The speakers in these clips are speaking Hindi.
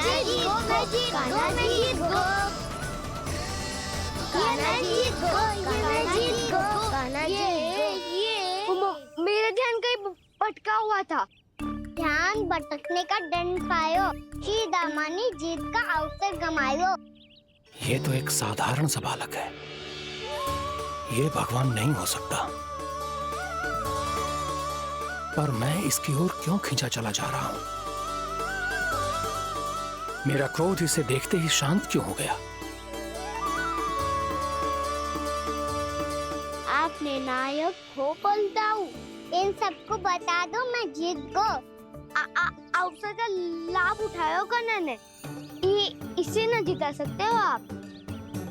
जीत गो, मैं जीत गो, मैं जीत गो। कान्हा जीत गो, मैं जीत गो, कान्हा जीत गो। मेरा ध्यान कहीं भटका हुआ था। ध्यान भटकने का दंड पायो, श्री दामानी जीत का अवसर गमायो। ये तो एक साधारण सा बालक है, ये भगवान नहीं हो सकता। पर मैं इसकी ओर क्यों खींचा चला जा रहा हूं? मेरा क्रोध इसे देखते ही शांत क्यों हो गया? आपने नायक हो पलटाऊ, इन सबको बता दो मैं जीत गो। अवसर का लाभ उठायो कन्हा ने, इसे न जिता सकते हो आप।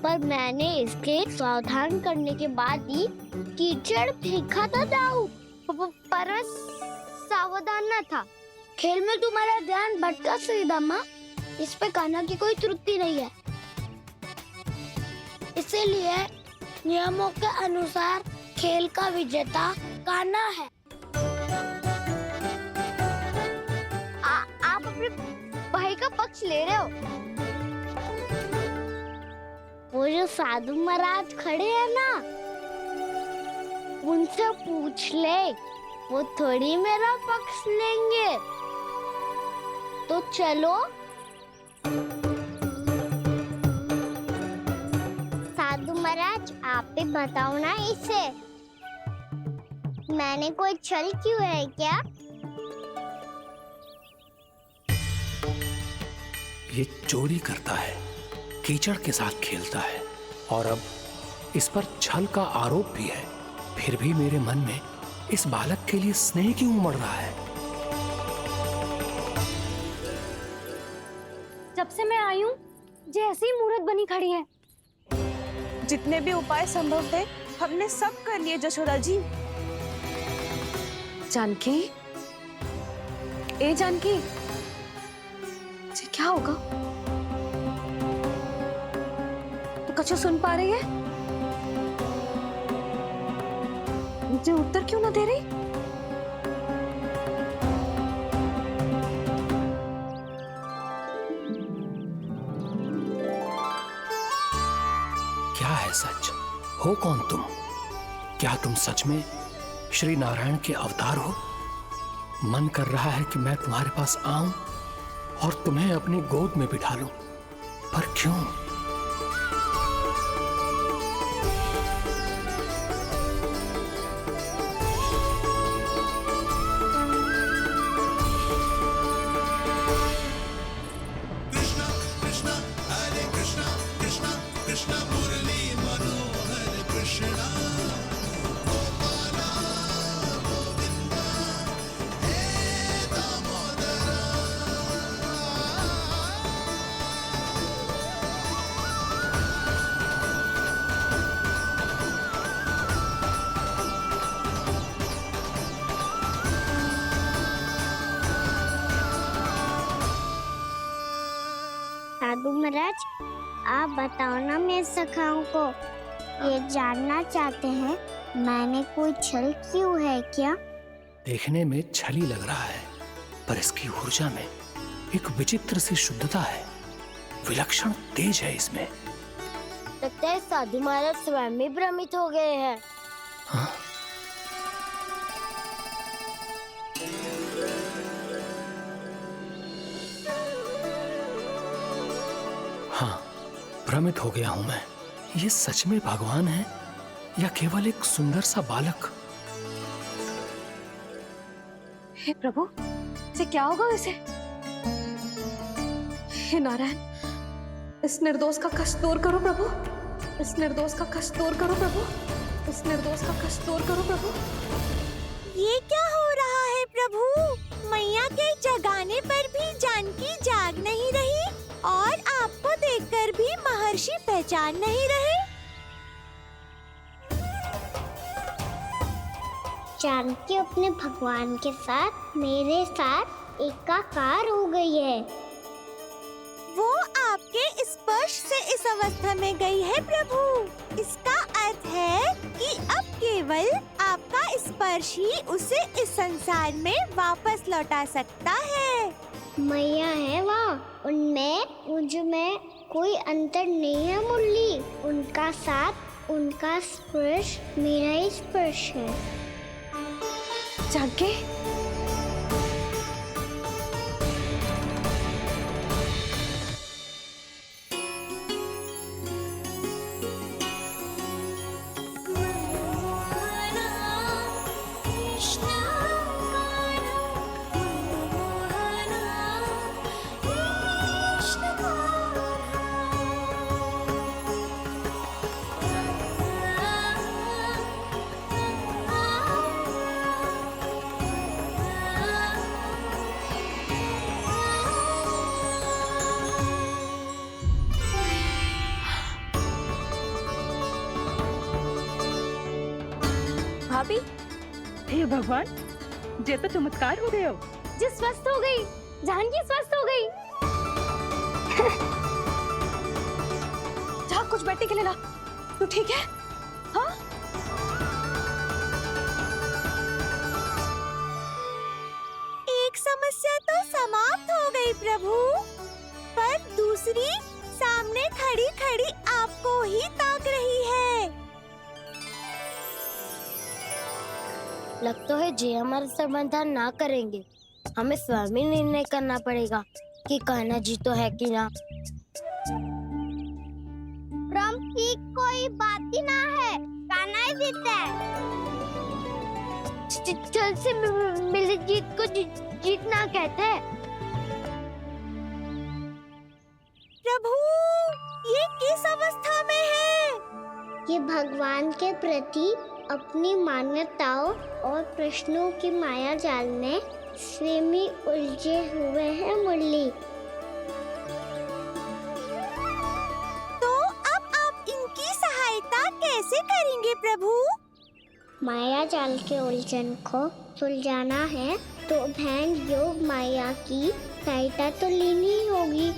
पर मैंने इसके सावधान करने के बाद ही कीचड़ फेंका था दाऊ। पर मैं सावधान न था। खेल में तुम्हारा ध्यान भटका श्री दामा, इस पे कान्हा की कोई त्रुटि नहीं है। इसीलिए नियमों के अनुसार खेल का विजेता कान्हा है। आप अपने भाई का पक्ष ले रहे हो। वो जो साधु महाराज खड़े हैं ना, उनसे पूछ ले, वो थोड़ी मेरा पक्ष लेंगे। तो चलो। साधु महाराज आप भी बताओ ना इसे, मैंने कोई छल क्यों है क्या? ये चोरी करता है, कीचड़ के साथ खेलता है और अब इस पर छल का आरोप भी है। फिर भी मेरे मन में इस बालक के लिए स्नेह क्यों उमड़ रहा है? जब से मैं आई हूँ जैसी ही मूर्त बनी खड़ी है। जितने भी उपाय संभव थे हमने सब कर लिए जशोदा जी। जानकी, ए जानकी, ये क्या होगा? तो कछु सुन पा रही है? मुझे उत्तर क्यों ना दे रही? क्या है सच? हो कौन तुम? क्या तुम सच में श्री नारायण के अवतार हो? मन कर रहा है कि मैं तुम्हारे पास आऊं और तुम्हें अपनी गोद में बिठा लूं, पर क्यों? साधु महाराज आप बताओ ना मेरे सखाओं को, ये जानना चाहते हैं मैंने कोई छल क्यों है क्या? देखने में छली लग रहा है, पर इसकी ऊर्जा में एक विचित्र सी शुद्धता है, विलक्षण तेज है इसमें। लगता है साधु महाराज स्वयं भी भ्रमित हो गए हैं। हाँ? हाँ, भ्रमित हो गया हूं मैं। ये सच में भगवान है या केवल एक सुंदर सा बालक? हे प्रभु, इसे क्या होगा इसे? हे नारायण, इस निर्दोष का कष्ट दूर करो प्रभु, इस निर्दोष का कष्ट दूर करो प्रभु, इस निर्दोष का कष्ट दूर करो प्रभु। ये क्या हो रहा है प्रभु? मैया के जगाने पर भी जानकी जाग नहीं रही और आपको देखकर भी महर्षि पहचान नहीं रहे। जानकी अपने भगवान के साथ मेरे साथ एकाकार हो गई है। वो आपके स्पर्श से इस अवस्था में गई है प्रभु। इसका अर्थ है कि अब केवल आपका स्पर्श ही उसे इस संसार में वापस लौटा सकता है। मैया है वहाँ, उनमें मुझ में कोई अंतर नहीं है मुरली। उनका साथ, उनका स्पर्श मेरा ही स्पर्श है। जागे भाभी, हे भगवान, ये तो चमत्कार हो गए हो। जी स्वस्थ हो गई, जानकी स्वस्थ हो गई। जा कुछ बैठने के लिए ला। तू ठीक है? हाँ? एक समस्या तो समाप्त हो गई प्रभु, पर दूसरी सामने खड़ी खड़ी आपको ही ताक रही है। लगता है जी हमारा समाधान ना करेंगे। हमें स्वयं ही निर्णय करना पड़ेगा कि कान्हा जी तो है कि ना। ब्रह्म की कोई बात ही ना है, कान्हा ही जीता है। छल से मिली जीत को जीतना कहते हैं। प्रभु, ये किस अवस्था में है? ये भगवान के प्रति अपनी मान्यताओं और प्रश्नों की माया जाल में स्वयं ही उलझे हुए हैं मुरली। तो अब आप इनकी सहायता कैसे करेंगे प्रभु? माया जाल के उलझन को सुलझाना है तो बहन योग माया की सहायता तो लेनी ही होगी।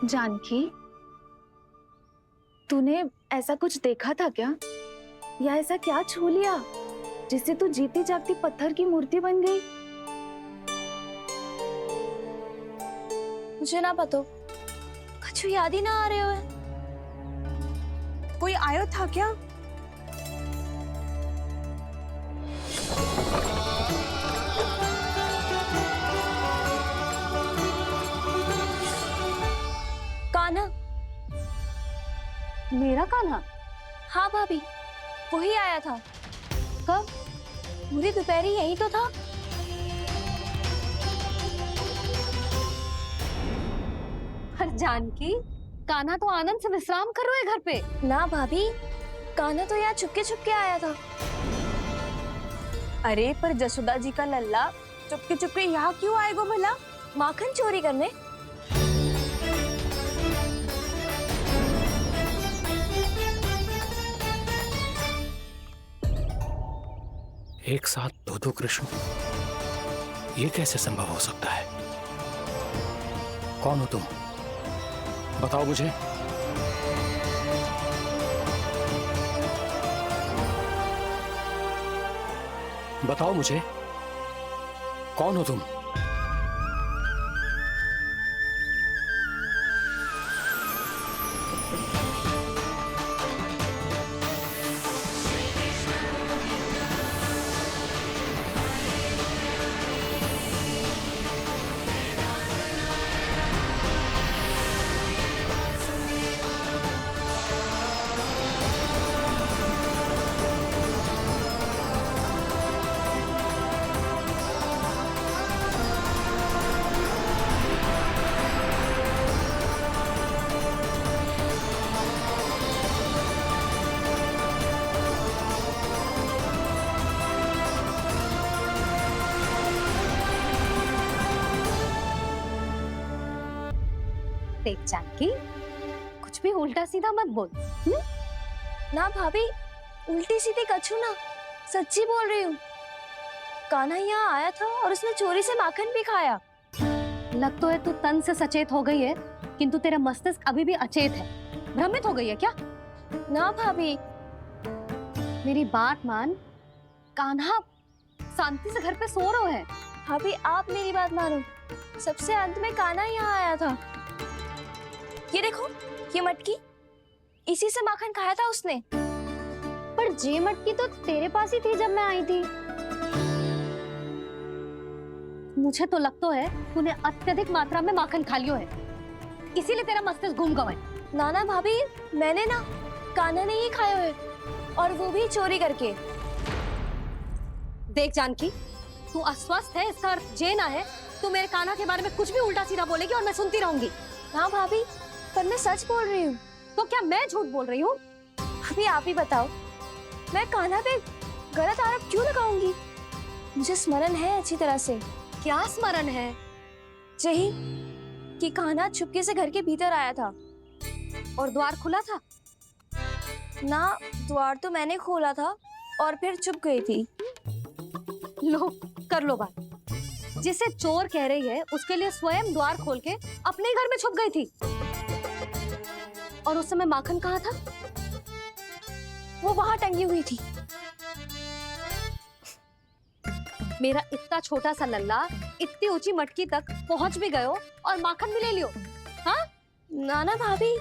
जानकी, तूने ऐसा कुछ देखा था क्या? या ऐसा क्या छू लिया जिससे तू जीती जागती पत्थर की मूर्ति बन गई? मुझे ना पता, कुछ याद ही ना आ रहे हो। कोई आयो था क्या? कान्हा? मेरा कान्हा? हाँ भाभी, वही आया था। कब? पूरी दोपहर यही तो था। पर जानकी, कान्हा तो आनंद से विश्राम कर रहे घर पे। ना भाभी, कान्हा तो यहाँ चुपके चुपके आया था। अरे पर जसोदा जी का लल्ला चुपके चुपके यहाँ क्यों आएगा भला? माखन चोरी करने। एक साथ दो कृष्ण, ये कैसे संभव हो सकता है? कौन हो तुम? बताओ मुझे। बताओ मुझे, कौन हो तुम? देख जानकी, कुछ भी उल्टा सीधा मत बोल। ना भाभी, उल्टी सीधी कछु ना, सच्ची बोल रही हूँ। कान्हा यहाँ आया था और उसने चोरी से माखन भी खाया। लग तो है तू तन से सचेत हो गई है, किंतु तेरा मस्तिष्क अभी भी अचेत है। भ्रमित हो गई है क्या? ना भाभी। मेरी बात मान, कान्हा शांति से घर पे सो रहा है। भाभी आप मेरी बात मानो, सबसे अंत में कान्हा यहाँ आया था। ये देखो, ये मटकी, इसी से माखन खाया था उसने। पर जे मटकी तो तेरे पास ही थी जब मैं आई थी। मुझे तो लगता है तूने अत्यधिक मात्रा में माखन खा लियो है, इसीलिए तेरा मस्तिष्क घूम गया है। नाना भाभी, मैंने ना, कान्हा ने ही खाया है, और वो भी चोरी करके। देख जानकी, तू अस्वस्थ है, इसका अर्थ जे ना है तू मेरे कान्हा के बारे में कुछ भी उल्टा सीधा बोलेगी और मैं सुनती रहूंगी। हाँ भाभी, पर मैं सच बोल रही हूँ। तो क्या मैं झूठ बोल रही हूँ? भाभी आप ही बताओ, मैं कान्हा पे गलत आरोप क्यों लगाऊंगी? मुझे स्मरण है अच्छी तरह से। क्या स्मरण है? यही कि कान्हा चुपके से घर के भीतर आया था। और द्वार खुला था? ना, द्वार तो मैंने खोला था और फिर चुप गई थी। लो, कर लो बात। जिसे चोर कह रही है उसके लिए स्वयं द्वार खोल के अपने घर में छुप गई थी। और उस समय माखन कहाँ था? वो वहां टंगी हुई थी। मेरा इतना छोटा सा लल्ला इतनी ऊंची मटकी तक पहुंच भी गयो और माखन भी ले लियो। हाँ? नाना भाभी,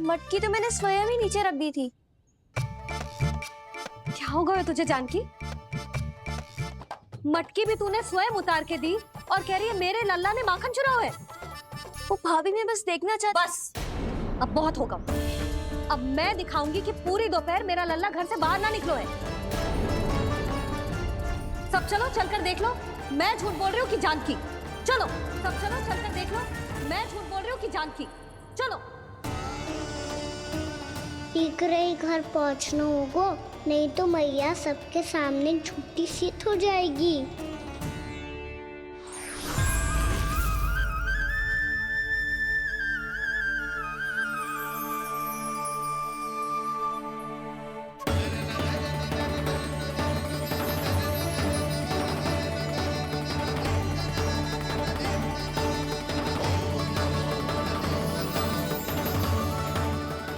मटकी तो मैंने स्वयं ही नीचे रख दी थी। क्या हो गया तुझे जानकी? मटकी भी तूने स्वयं उतार के दी और कह रही है मेरे लल्ला ने माखन चुराया है। वो भाभी मैं बस देखना चाहती। बस, अब बहुत होगा। अब मैं दिखाऊंगी कि पूरी दोपहर मेरा लल्ला घर से बाहर ना निकलो है। सब चलो, चलकर देख लो मैं झूठ बोल रही हूँ कि जानकी। चलो सब चलो, चलकर देख लो मैं झूठ बोल रही हूँ कि जानकी। चलो। शीघ्र ही घर पहुंचना होगा, नहीं तो मैया सबके सामने झूठी सिद्ध हो जाएगी।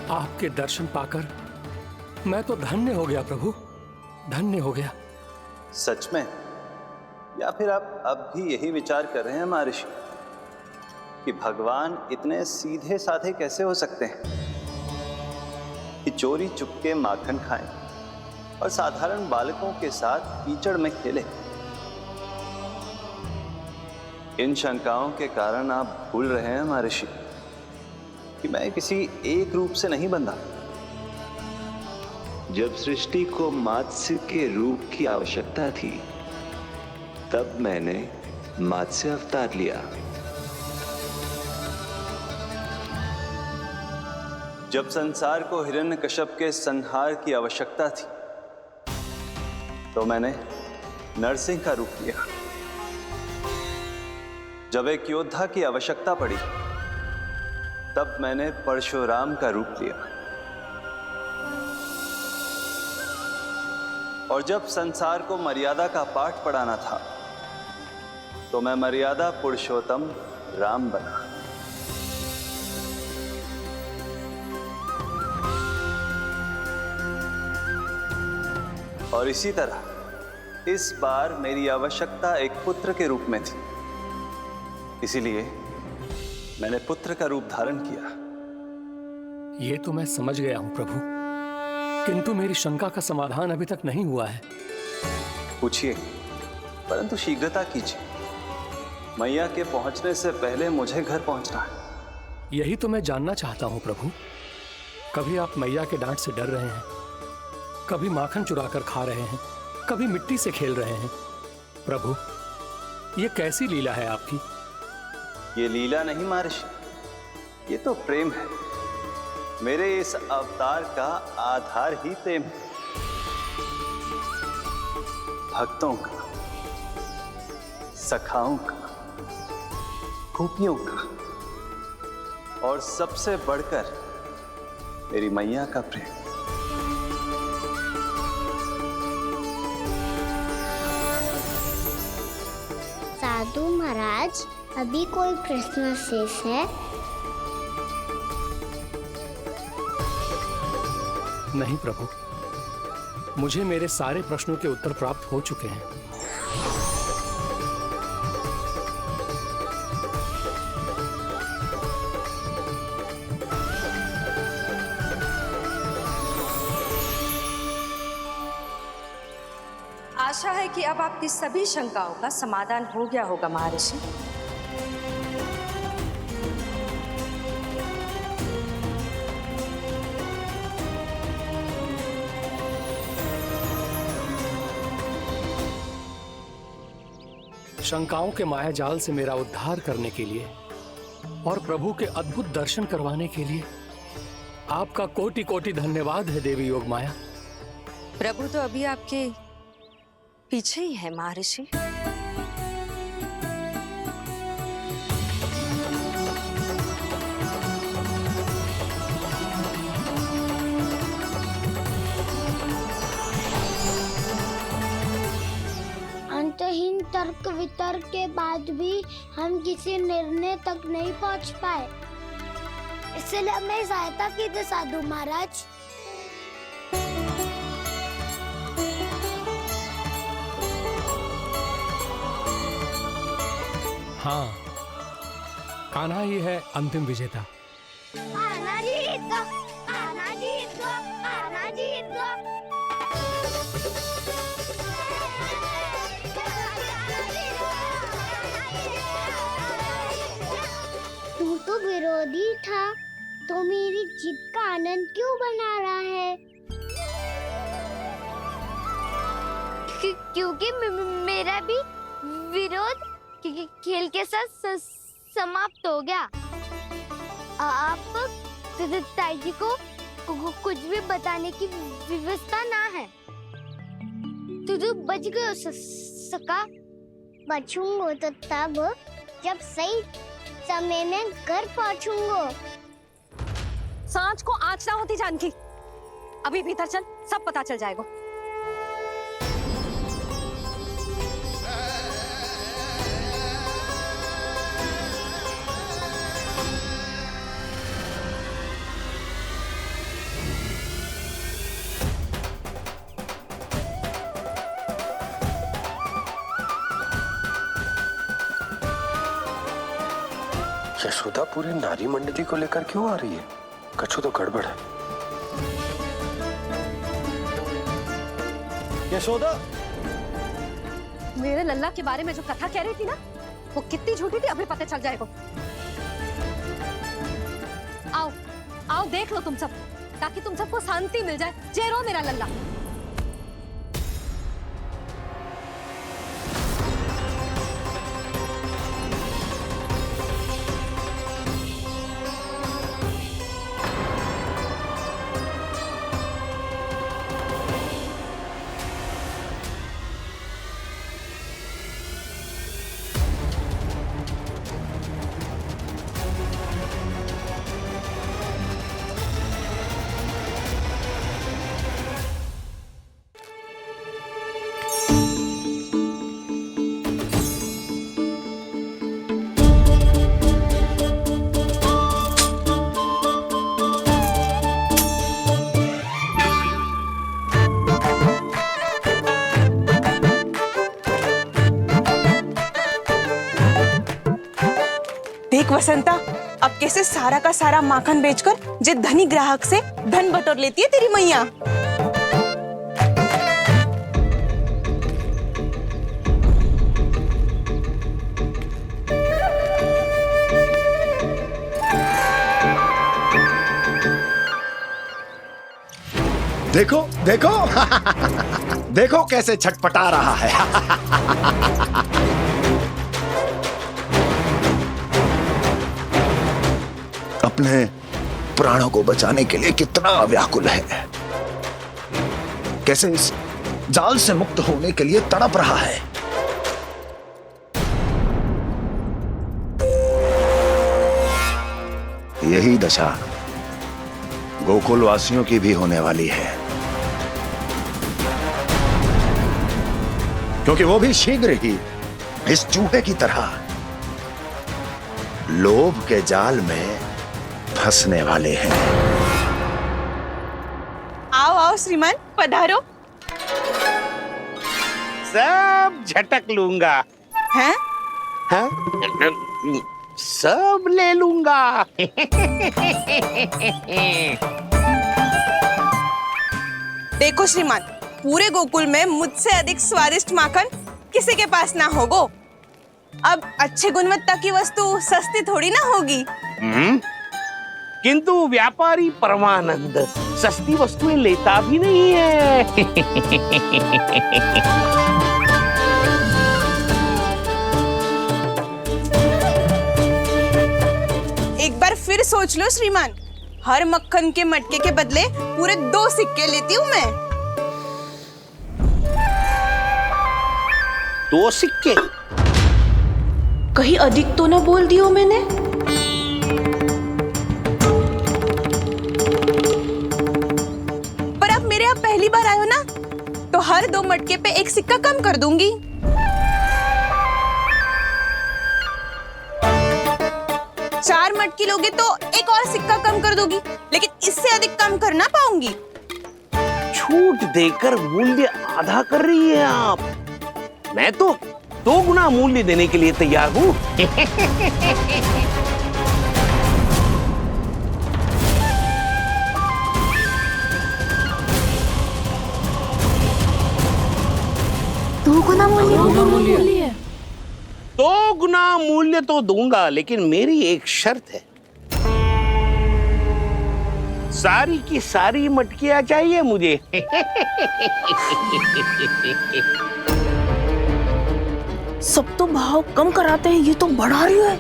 आपके दर्शन पाकर मैं तो धन्य हो गया प्रभु, धन्य हो गया। सच में? या फिर आप अब भी यही विचार कर रहे हैं महर्षि कि भगवान इतने सीधे साधे कैसे हो सकते हैं कि चोरी चुपके माखन खाएं और साधारण बालकों के साथ कीचड़ में खेले? इन शंकाओं के कारण आप भूल रहे हैं महर्षि कि मैं किसी एक रूप से नहीं बंधा। जब सृष्टि को मत्स्य के रूप की आवश्यकता थी, तब मैंने मत्स्य अवतार लिया। जब संसार को हिरण्यकश्यप के संहार की आवश्यकता थी, तो मैंने नरसिंह का रूप लिया। जब एक योद्धा की आवश्यकता पड़ी, तब मैंने परशुराम का रूप लिया। और जब संसार को मर्यादा का पाठ पढ़ाना था, तो मैं मर्यादा पुरुषोत्तम राम बना। और इसी तरह इस बार मेरी आवश्यकता एक पुत्र के रूप में थी, इसीलिए मैंने पुत्र का रूप धारण किया। ये तो मैं समझ गया हूं प्रभु, किंतु मेरी शंका का समाधान अभी तक नहीं हुआ है। पूछिए, परंतु शीघ्रता कीजिए। मैया के पहुंचने से पहले मुझे घर पहुंचना है। यही तो मैं जानना चाहता हूं प्रभु। कभी आप मैया के डांट से डर रहे हैं, कभी माखन चुराकर खा रहे हैं, कभी मिट्टी से खेल रहे हैं। प्रभु, ये कैसी लीला है आपकी? ये लीला नहीं महर्षि, ये तो प्रेम है। मेरे इस अवतार का आधार ही प्रेम है। भक्तों का, सखाओं का, गोपियों का और सबसे बढ़कर मेरी मैया का प्रेम। साधु महाराज, अभी कोई प्रश्न शेष है? नहीं प्रभु, मुझे मेरे सारे प्रश्नों के उत्तर प्राप्त हो चुके हैं। आशा है कि अब आपकी सभी शंकाओं का समाधान हो गया होगा महर्षि। शंकाओं के मायाजाल से मेरा उद्धार करने के लिए और प्रभु के अद्भुत दर्शन करवाने के लिए आपका कोटि कोटि धन्यवाद है देवी योगमाया। प्रभु तो अभी आपके पीछे ही है महर्षि। अंतहीन तर्क वितर्क के बाद भी हम किसी निर्णय तक नहीं पहुंच पाए, इसलिए हमें सहायता कीजिए साधु महाराज। हाँ, कान्हा ही है अंतिम विजेता। कान्हा जीत गया, कान्हा जीत गया, कान्हा जीत गया। तू तो विरोधी था, तो मेरी जीत का आनंद क्यों बना रहा है? क्योंकि मेरा भी विरोध खेल के साथ समाप्त हो गया। आप ताई जी को कुछ भी बताने की व्यवस्था ना है। तू बच गयो सका। बचूंगो तो तब जब सही समय में घर पहुंचूंगो। सांच को आँच ना होती जानकी। अभी भीतर चल, सब पता चल जाएगा। यशोदा पूरी नारी मंडली को लेकर क्यों आ रही है? कछु तो गड़बड़ है। यशोदा, मेरे लल्ला के बारे में जो कथा कह रही थी ना, वो कितनी झूठी थी अभी पता चल जाएगा। आओ आओ देख लो तुम सब, ताकि तुम सबको शांति मिल जाए। चेरो मेरा लल्ला। देख वसंता, अब कैसे सारा का सारा माखन बेचकर जे धनी ग्राहक से धन बटोर लेती है तेरी मैया। देखो देखो देखो कैसे छटपटा रहा है। अपने प्राणों को बचाने के लिए कितना व्याकुल है, कैसे इस जाल से मुक्त होने के लिए तड़प रहा है। यही दशा गोकुल वासियों की भी होने वाली है, क्योंकि वो भी शीघ्र ही इस चूहे की तरह लोभ के जाल में फंसने वाले हैं। आओ आओ श्रीमान, पधारो। सब झटक लूंगा। हैं? हाँ? सब ले लूंगा। देखो श्रीमान, पूरे गोकुल में मुझसे अधिक स्वादिष्ट माखन किसी के पास ना होगो। अब अच्छे गुणवत्ता की वस्तु सस्ती थोड़ी ना होगी। किंतु व्यापारी परमानंद सस्ती वस्तुएं लेता भी नहीं है। एक बार फिर सोच लो श्रीमान, हर मक्खन के मटके के बदले पूरे 2 सिक्के लेती हूँ मैं। 2 सिक्के? कहीं अधिक तो ना बोल दियो मैंने? पर आप मेरे यहाँ पहली बार आए हो ना, तो हर 2 मटके पे 1 सिक्का कम कर दूंगी। चार मटकी लोगे तो 1 और सिक्का कम कर दोगी, लेकिन इससे अधिक कम कर ना पाऊंगी। छूट देकर मूल्य आधा कर रही है आप। मैं तो 2 गुना मूल्य देने के लिए तैयार हूँ। दो गुना मूल्य? 2 गुना मूल्य तो दूंगा, लेकिन मेरी एक शर्त है। सारी की सारी मटकियां चाहिए मुझे। सब तो भाव कम कराते हैं, ये तो बढ़ा रही है।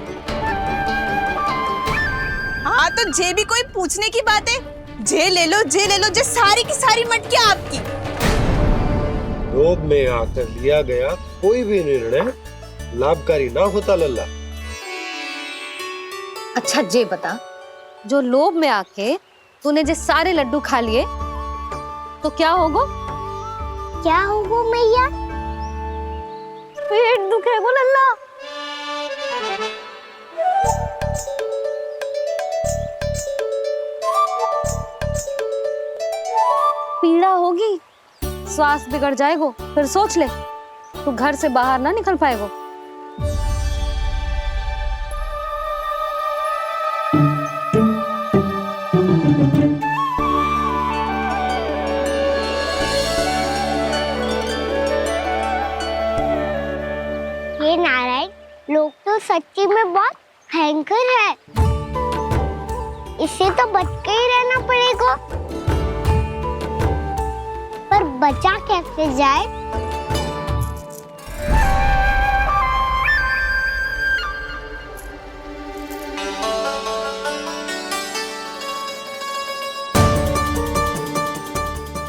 हाँ तो जे भी कोई पूछने की बात है, जे ले लो, जे ले लो, जे सारी की सारी मटकियां आपकी। लोभ में आकर लिया गया कोई भी निर्णय लाभकारी ना होता लल्ला। अच्छा जे बता, जो लोभ में आके तूने जो सारे लड्डू खा लिए तो क्या होगा? क्या होगा मैया? पेट दुखेगा लल्ला। पीड़ा होगी, स्वास्थ्य बिगड़ जाएगा, फिर सोच ले तू घर से बाहर ना निकल पाएगा। ये नारायण लोग तो सच्ची में बहुत भयंकर है, इससे तो बच के ही रहना पड़ेगा। पर बचा कैसे जाए?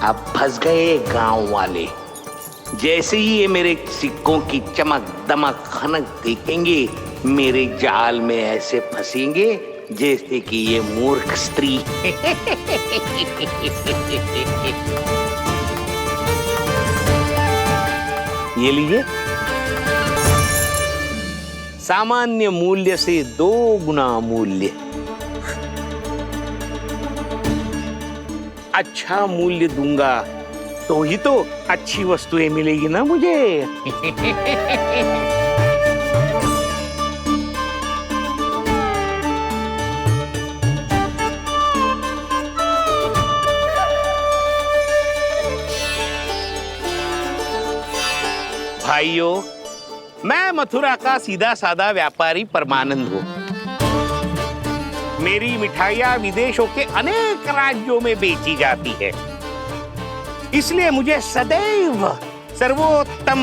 अब फंस गए गांव वाले। जैसे ही ये मेरे सिक्कों की चमक दमक खनक देखेंगे, मेरे जाल में ऐसे फंसेंगे जैसे कि ये मूर्ख स्त्री। ये लीजिए, सामान्य मूल्य से 2 गुना मूल्य। अच्छा मूल्य दूंगा तो ही तो अच्छी वस्तुएं मिलेगी ना मुझे। भाइयों, मैं मथुरा का सीधा साधा व्यापारी परमानंद हूँ। मेरी मिठाइयाँ विदेशों के अनेक राज्यों में बेची जाती है, इसलिए मुझे सदैव सर्वोत्तम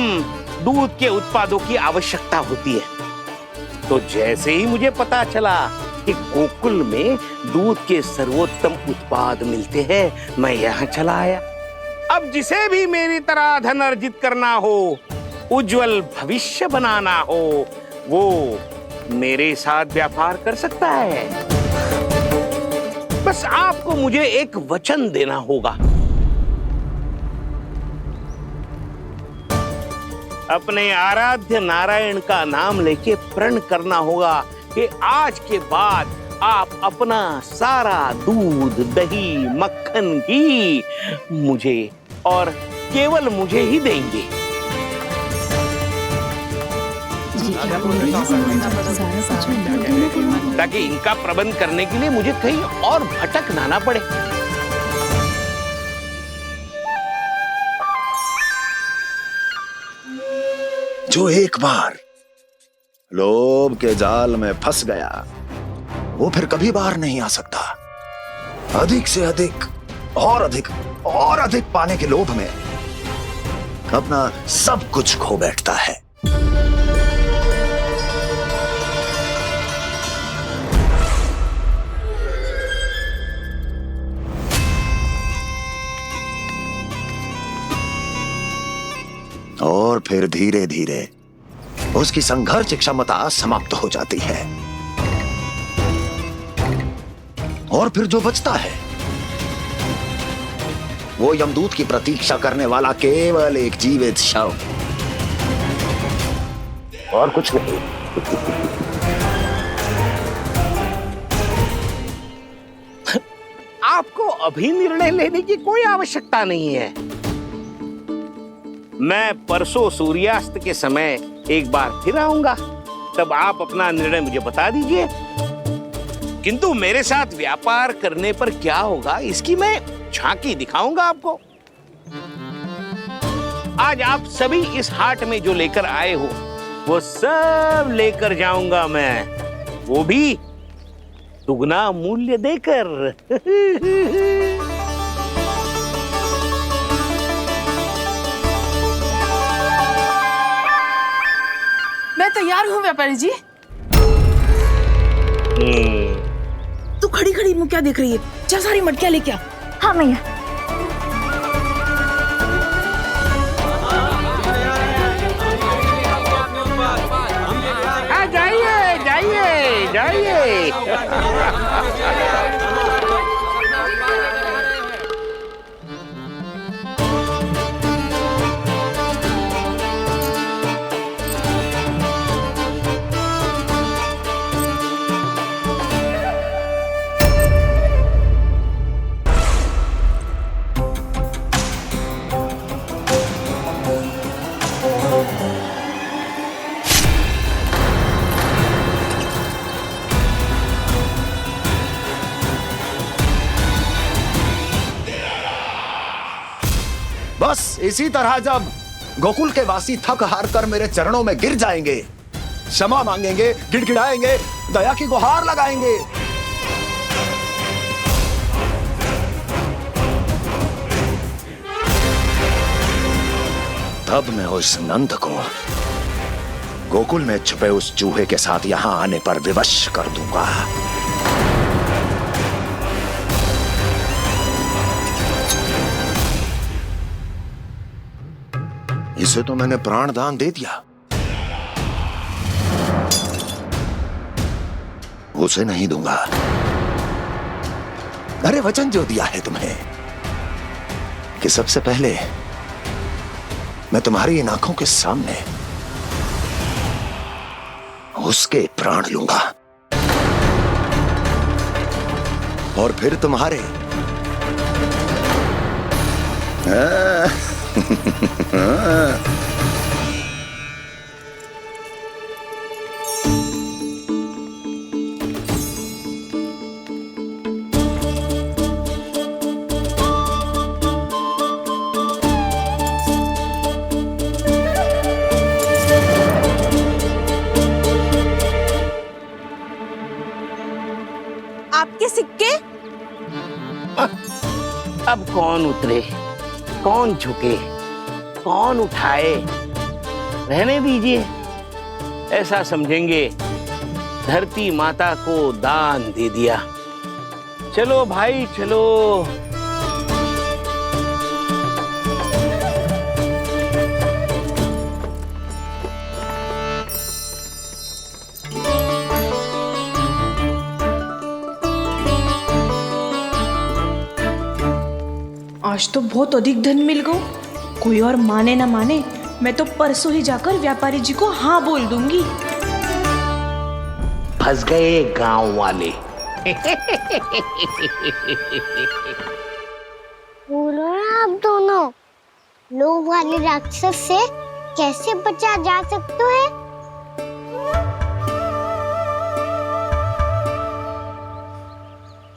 दूध के उत्पादों की आवश्यकता होती है। तो जैसे ही मुझे पता चला कि गोकुल में दूध के सर्वोत्तम उत्पाद मिलते हैं, मैं यहाँ चला आया। अब जिसे भी मेरी तरह धन अर्जित करना हो, उज्जवल भविष्य बनाना हो, वो मेरे साथ व्यापार कर सकता है। बस आपको मुझे एक वचन देना होगा। अपने आराध्य नारायण का नाम लेके प्रण करना होगा कि आज के बाद आप अपना सारा दूध, दही, मक्खन, घी मुझे और केवल मुझे ही देंगे। ताकि इनका प्रबंध करने के लिए मुझे कहीं और भटकना ना पड़े। जो एक बार लोभ के जाल में फंस गया वो फिर कभी बाहर नहीं आ सकता। अधिक से अधिक और अधिक और अधिक पाने के लोभ में अपना सब कुछ खो बैठता है। और फिर धीरे धीरे उसकी संघर्ष क्षमता समाप्त हो जाती है और फिर जो बचता है वो यमदूत की प्रतीक्षा करने वाला केवल एक जीवित शव और कुछ नहीं। आपको अभी निर्णय लेने की कोई आवश्यकता नहीं है। मैं परसों सूर्यास्त के समय एक बार फिर आऊंगा, तब आप अपना निर्णय मुझे बता दीजिए। किंतु मेरे साथ व्यापार करने पर क्या होगा इसकी मैं झांकी दिखाऊंगा आपको। आज आप सभी इस हाट में जो लेकर आए हो वो सब लेकर जाऊंगा मैं, वो भी दुगना मूल्य देकर। मैं तैयार हूँ व्यापारी जी। तू खड़ी खड़ी मुँह क्या देख रही है? चल सारी मटकियाँ लेके आ। हाँ मैया। जाइए जाइए जाइए। बस इसी तरह जब गोकुल के वासी थक हार कर मेरे चरणों में गिर जाएंगे, क्षमा मांगेंगे, गिड़गिड़ाएंगे, दया की गुहार लगाएंगे, तब मैं उस नंद को गोकुल में छुपे उस चूहे के साथ यहां आने पर विवश कर दूंगा। इसे तो मैंने प्राण दान दे दिया, उसे नहीं दूंगा। अरे वचन जो दिया है तुम्हें कि सबसे पहले मैं तुम्हारी इन आंखों के सामने उसके प्राण लूंगा और फिर तुम्हारे। आपके सिक्के? अब कौन उतरे, कौन झुके, कौन उठाए, रहने दीजिए। ऐसा समझेंगे धरती माता को दान दे दिया। चलो भाई चलो। आज तो बहुत अधिक धन मिल गया। कोई और माने ना माने, मैं तो परसों ही जाकर व्यापारी जी को हाँ बोल दूंगी। फंस गए गांव वाले। बोलो ना आप दोनों, लोभ वाले राक्षस से कैसे बचा जा सकता है?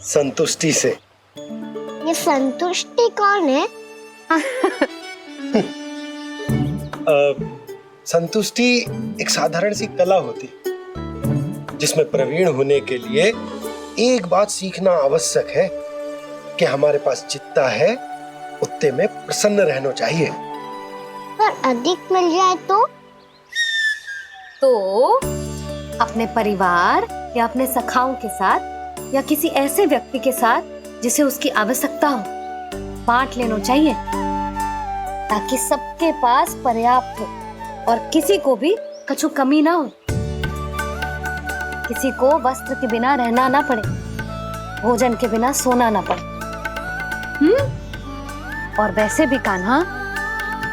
संतुष्टि से। ये संतुष्टि कौन है? संतुष्टि एक साधारण सी कला होती जिसमें प्रवीण होने के लिए एक बात सीखना आवश्यक है कि हमारे पास जितना है उतने में प्रसन्न रहना चाहिए। पर अधिक मिल जाए तो अपने परिवार या अपने सखाओं के साथ या किसी ऐसे व्यक्ति के साथ जिसे उसकी आवश्यकता हो बांट लेना चाहिए, ताकि सबके पास पर्याप्त हो और किसी को भी कछु कमी ना हो। किसी को वस्त्र के बिना रहना ना पड़े, भोजन के बिना सोना ना पड़े। और वैसे भी कान्हा,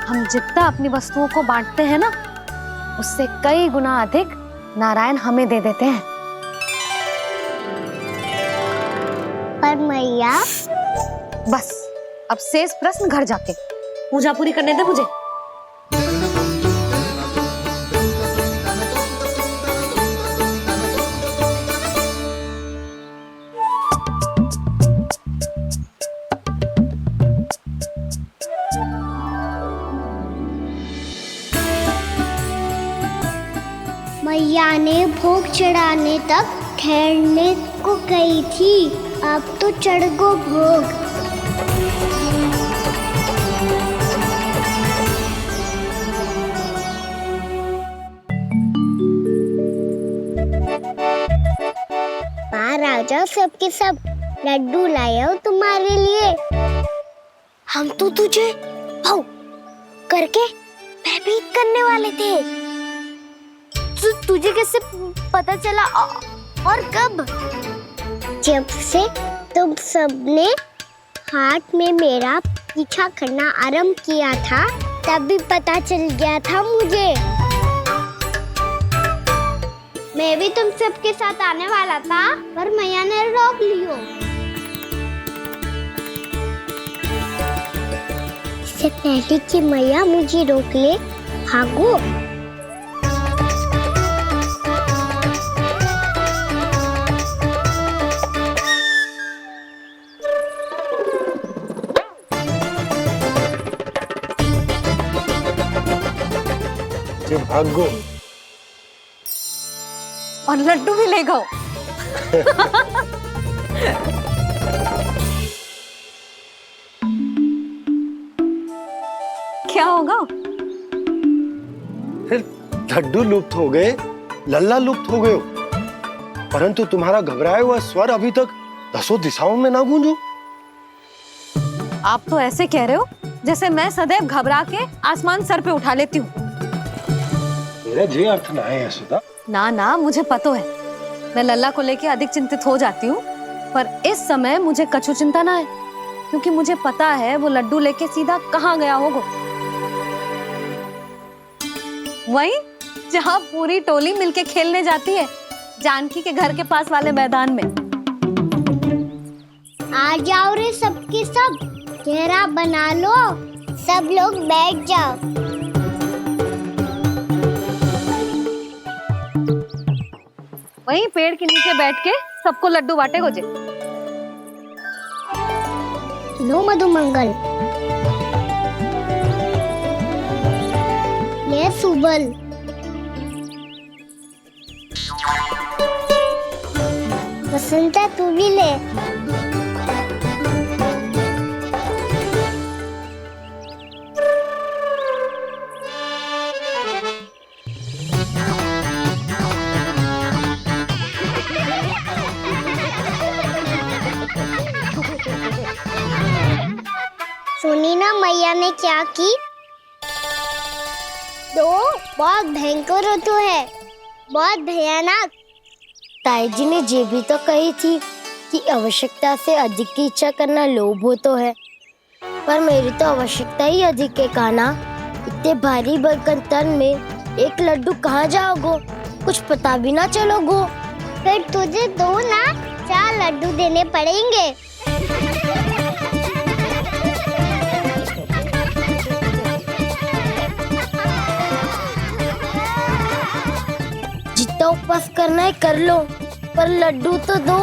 हम जितना अपनी वस्तुओं को बांटते हैं ना, उससे कई गुना अधिक नारायण हमें दे देते हैं। पर मैया, बस अब शेष प्रश्न घर जाके पूजा पूरी करने दे मुझे। मैया ने भोग चढ़ाने तक ठहरने को कही थी, अब तो चढ़ गो भोग। बाहर आ जाओ, सबके सब लड्डू लाए हो तुम्हारे लिए। हम तो तुझे भाव करके भयभीत करने वाले थे। तुझे कैसे पता चला और कब? जब से तुम सबने हाथ में मेरा पीछा करना आरंभ किया था, तभी पता चल गया था मुझे। मैं भी तुम सबके साथ आने वाला था, पर मैया ने रोक लियो। इससे पहले कि मैया मुझे रोक ले, भागो। भागो और लड्डू भी ले गो। क्या होगा? लड्डू लुप्त हो गए, लल्ला लुप्त हो गए, परंतु तुम्हारा घबराया हुआ स्वर अभी तक 10 दिशाओं में ना गूंजो। आप तो ऐसे कह रहे हो जैसे मैं सदैव घबरा के आसमान सर पे उठा लेती हूँ। मेरा जे अर्थ ना है यशोदा। ना ना, मुझे पता है, मैं लल्ला को लेके अधिक चिंतित हो जाती हूँ, पर इस समय मुझे कछु चिंता ना है, क्योंकि मुझे पता है वो लड्डू लेके सीधा कहाँ गया होगा। वहीं जहाँ पूरी टोली मिलके खेलने जाती है, जानकी के घर के पास वाले मैदान में। आ जाओ रे सबके सब, घेरा बना लो, सब लोग बैठ जाओ। वहीं पेड़ के नीचे बैठ के सबको लड्डू बांटे गोजे। लो मधुमंगल, ये सुबल, बसंता तू भी ले। सुनी ना मैया ने क्या की? तो बहुत भयंकर ऋतु है, बहुत भयानक। ताई जी ने ये भी तो कही थी कि आवश्यकता से अधिक की इच्छा करना लोभ हो तो है। पर मेरी तो आवश्यकता ही अधिक है कान्हा। इतने भारी बर्तन तन में एक लड्डू कहाँ जाओगो, कुछ पता भी ना चलोगो। फिर तुझे 2 ना 4 लड्डू देने पड़ेंगे। जितना उपवास करना है कर लो, पर लड्डू तो दो।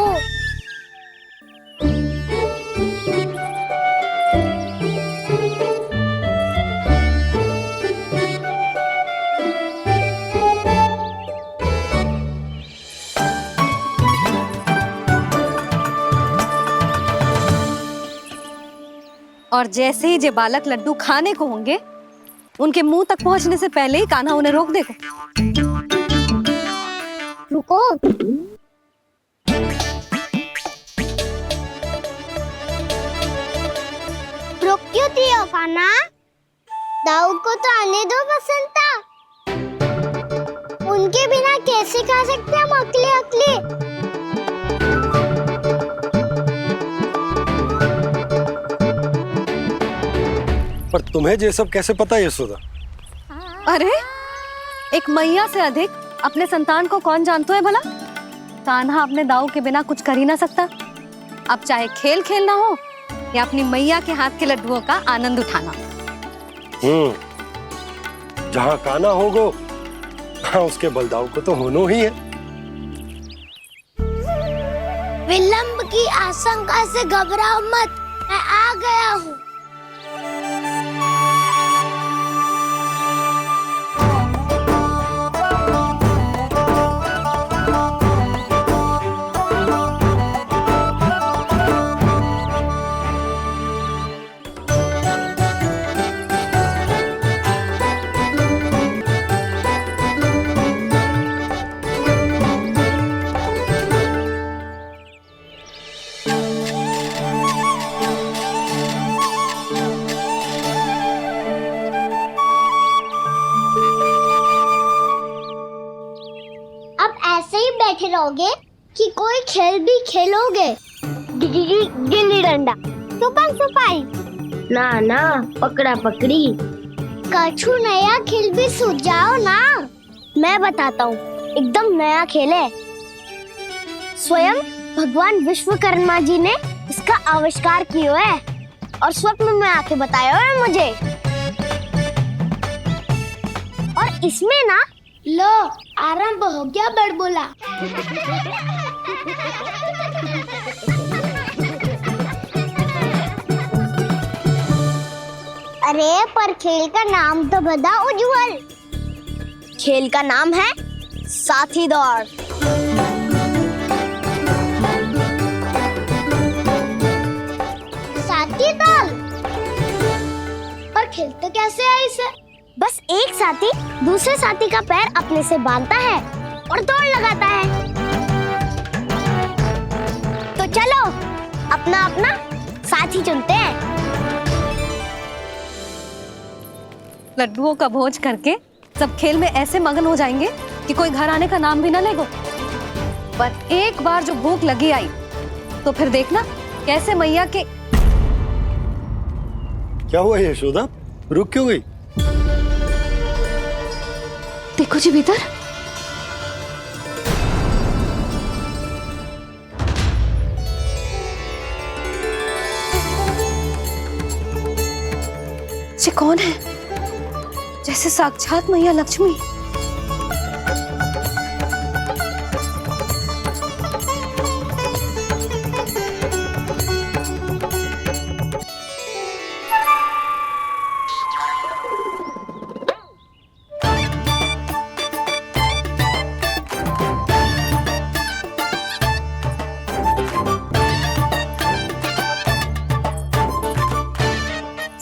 और जैसे ही जे बालक लड्डू खाने को होंगे, उनके मुंह तक पहुंचने से पहले ही कान्हा उन्हें रोक देगा। रुको। रोक क्यों दिया कान्हा? दाऊ को तो आने दो बसंता। उनके बिना कैसे खा सकते हम अकेले अकेले? पर तुम्हें ये सब कैसे पता यशोदा? अरे, एक मैया से अधिक अपने संतान को कौन जानता है भला? कान्हा अपने दाऊ के बिना कुछ कर ही ना सकता। अब चाहे खेल खेलना हो या अपनी मैया के हाथ के लड्डुओं का आनंद उठाना। जहाँ कान्हा होगो, हाँ उसके बलदाऊ को तो होना ही है। विलंब की आशंका से घबराओ मत, मैं आ गया हूँ। बैठे रहोगे कि कोई खेल भी खेलोगे? गिल्ली डंडा, छुपन छुपाई, ना ना पकड़ा पकड़ी, कछु नया खेल भी सुझाओ ना। मैं बताता हूँ, एकदम नया खेल है। स्वयं भगवान विश्वकर्मा जी ने इसका आविष्कार किया है और स्वप्न में आके बताया है मुझे। और इसमें ना लो आरंभ हो गया बड़बोला। अरे पर खेल का नाम तो बता उज्जवल। खेल का नाम है साथी दौड़। साथी दौड़? पर खेलते कैसे है इसे? बस एक साथी दूसरे साथी का पैर अपने से बांधता है और दौड़ लगाता है। तो चलो अपना अपना साथी चुनते हैं। लड्डुओं का भोज करके सब खेल में ऐसे मगन हो जाएंगे कि कोई घर आने का नाम भी ना लेगो। पर एक बार जो भूख लगी आई तो फिर देखना कैसे मैया के। क्या हुआ यशोदा, रुक क्यों गई? देखो जी भीतर। ये कौन है? जैसे साक्षात मैया लक्ष्मी।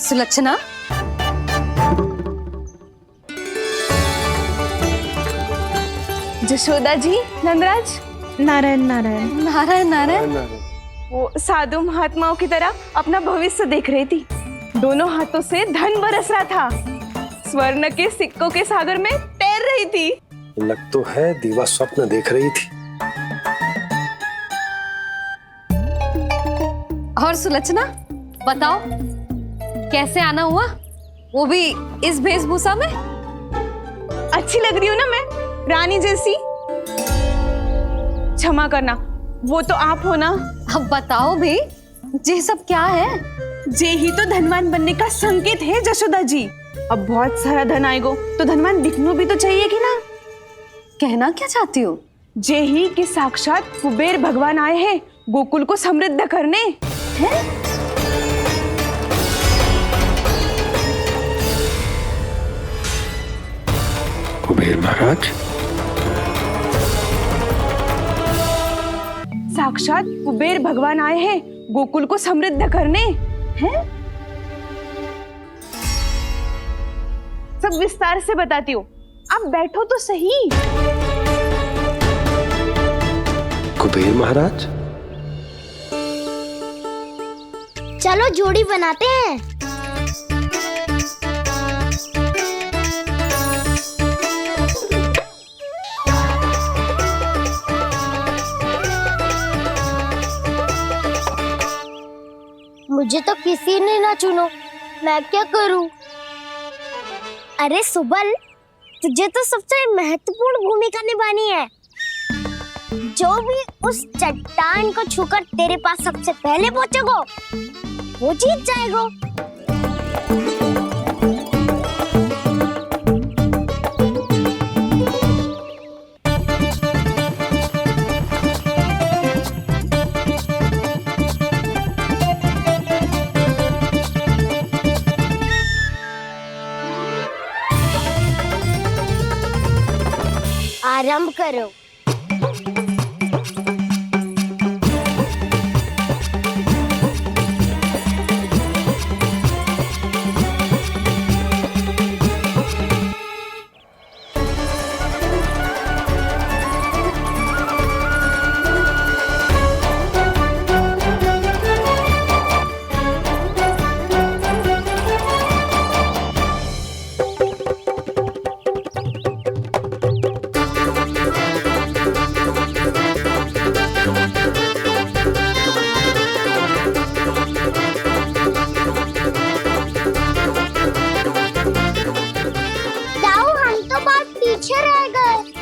सुलक्षणा, जशोदा जी, नंदराज, नारायण नारायण नारायण नारायण। वो साधु महात्माओं की तरह अपना भविष्य देख रही थी। दोनों हाथों से धन बरस रहा था। स्वर्ण के सिक्कों के सागर में तैर रही थी। लग तो है दीवा स्वप्न देख रही थी। और सुलक्षणा बताओ, कैसे आना हुआ, वो भी इस वेशभूषा में? अच्छी लग रही हूँ ना मैं, रानी जैसी? क्षमा करना, वो तो आप हो ना। अब बताओ भी, ये सब क्या है? जे ही तो धनवान बनने का संकेत है जशोदा जी। अब बहुत सारा धन आएगो तो धनवान दिखना भी तो चाहिए कि ना। कहना क्या चाहती हो? जे ही कि साक्षात कुबेर भगवान आए हैं गोकुल को समृद्ध करने। हैं? कुबेर महाराज? साक्षात कुबेर भगवान आए हैं गोकुल को समृद्ध करने। हैं? सब विस्तार से बताती हूँ, आप बैठो तो सही। कुबेर महाराज? चलो जोड़ी बनाते हैं। मुझे तो किसी ने ना चुनो, मैं क्या करूं? अरे सुबल, तुझे तो सबसे महत्वपूर्ण भूमिका निभानी है। जो भी उस चट्टान को छूकर तेरे पास सबसे पहले पहुंचेगा, वो जीत जाएगा। आरंभ करो।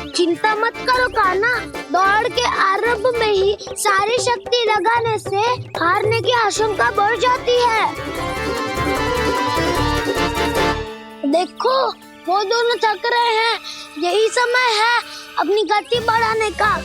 चिंता मत करो कान्हा, दौड़ के आरंभ में ही सारी शक्ति लगाने से हारने की आशंका बढ़ जाती है। देखो वो दोनों थक रहे हैं, यही समय है अपनी गति बढ़ाने का।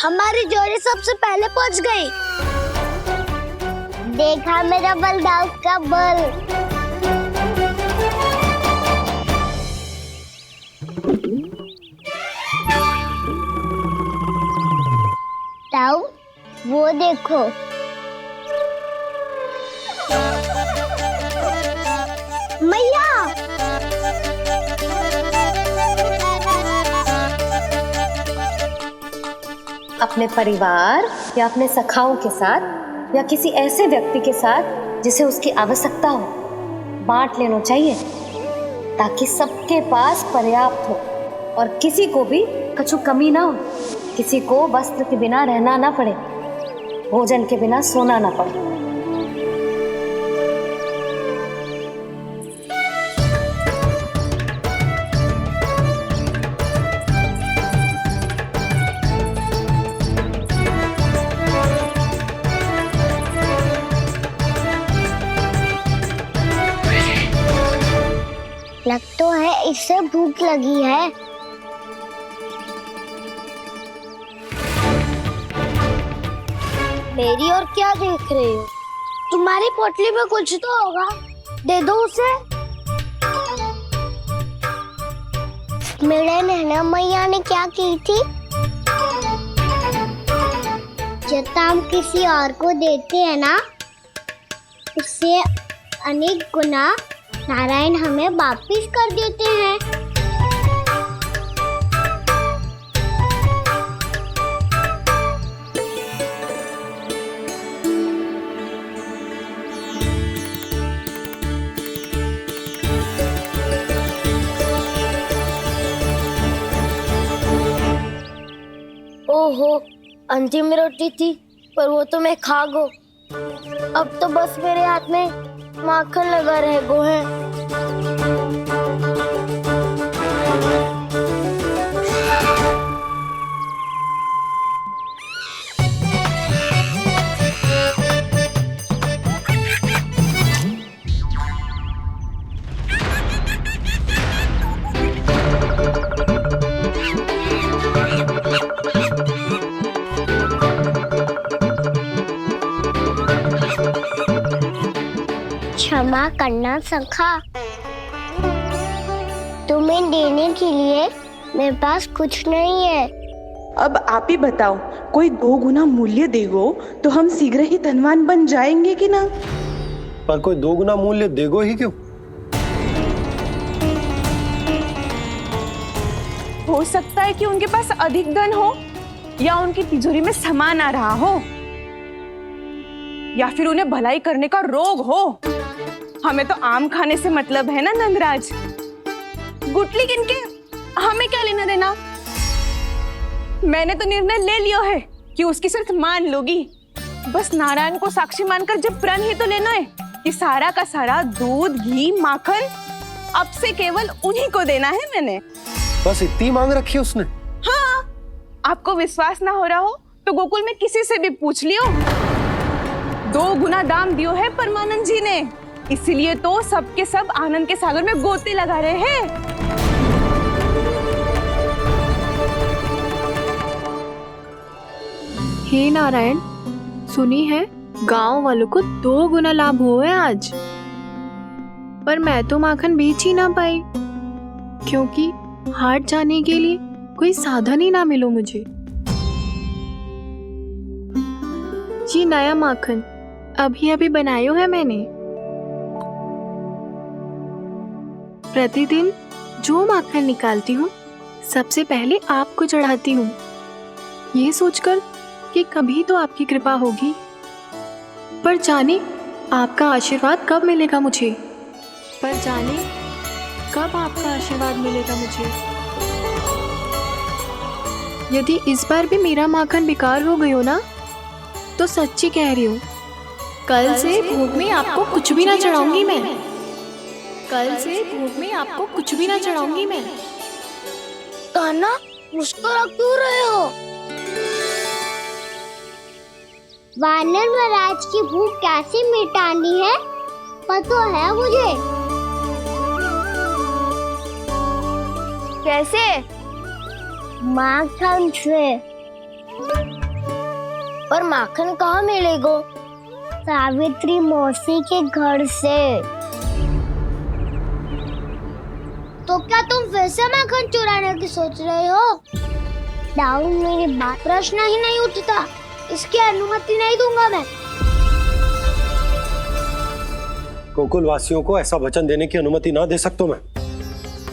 हमारी जोड़ी सबसे पहले पहुंच गई। देखा मेरा बल, दाऊद का बल। दाऊ, वो देखो। मैया, अपने परिवार या अपने सखाओं के साथ या किसी ऐसे व्यक्ति के साथ जिसे उसकी आवश्यकता हो, बांट लेना चाहिए ताकि सबके पास पर्याप्त हो और किसी को भी कुछ कमी ना हो, किसी को वस्त्र के बिना रहना ना पड़े, भोजन के बिना सोना ना पड़े। लग तो है इससे भूख लगी है। मेरी और क्या देख रहे हो? तुम्हारी पोटली में कुछ तो होगा, दे दो उसे। मेरे नैना मैया ने क्या की थी? जब हम किसी और को देते हैं ना, उससे अनेक गुना नारायण हमें वापिस कर देते हैं। ओहो, अंतिम रोटी थी पर वो तो मैं खा गो। अब तो बस मेरे हाथ में माखन लगा रह गो है। क्षमा करना सखा, तुम्हें देने के लिए मेरे पास कुछ नहीं है। अब आप ही बताओ, कोई 2 गुना मूल्य देगो तो हम शीघ्र ही धनवान बन जाएंगे कि ना? पर कोई 2 गुना मूल्य देगो ही क्यों? हो सकता है कि उनके पास अधिक धन हो, या उनकी तिजोरी में सामान आ रहा हो, या फिर उन्हें भलाई करने का रोग हो। हमें तो आम खाने से मतलब है ना नंदराज। गुटली किनके, हमें क्या लेना देना। मैंने तो निर्णय ले लिया है कि उसकी सिर्फ मान लोगी। बस नारायण को साक्षी मानकर जब प्रण ही तो लेना है कि सारा का सारा दूध, घी, माखन अब से केवल उन्हीं को देना है मैंने। बस इतनी मांग रखी है उसने? हाँ, आपको विश्वास ना हो रहा हो तो गोकुल में किसी से भी पूछ लियो। 2 गुना दाम दियो है परमानंद जी ने, इसलिए तो सबके सब आनंद के सागर में गोते लगा रहे हैं। हे नारायण, सुनी है गांव वालों को 2 गुना लाभ हुआ है आज। पर मैं तो माखन बेच ही ना पाई, क्योंकि हाट जाने के लिए कोई साधन ही ना मिलो मुझे। ये नया माखन अभी अभी बनायो है मैंने। प्रतिदिन जो माखन निकालती हूँ सबसे पहले आपको चढ़ाती हूँ, ये सोचकर कि कभी तो आपकी कृपा होगी। पर जाने आपका आशीर्वाद कब मिलेगा मुझे, पर जाने कब आपका आशीर्वाद मिलेगा मुझे। यदि इस बार भी मेरा माखन बेकार हो गयो ना, तो सच्ची कह रही हूँ, कल से भोग में आपको कुछ भी ना चढ़ाऊंगी मैं। कल से भोग में आपको कुछ भी ना चढ़ाऊंगी मैं। कान्हा, मुस्कुरा क्यों रहे हो? वानर महाराज की भूख कैसे मिटानी है पता है मुझे। कैसे? माखन से। पर माखन कहाँ मिलेगो? सावित्री मौसी के घर से। तो क्या तुम वैसे माखन चुराने की सोच रहे हो? डाउन मेरी बात प्रश्न ही नहीं उठता, इसकी अनुमति नहीं दूंगा मैं। गोकुल वासियों को ऐसा वचन देने की अनुमति ना दे सकता मैं।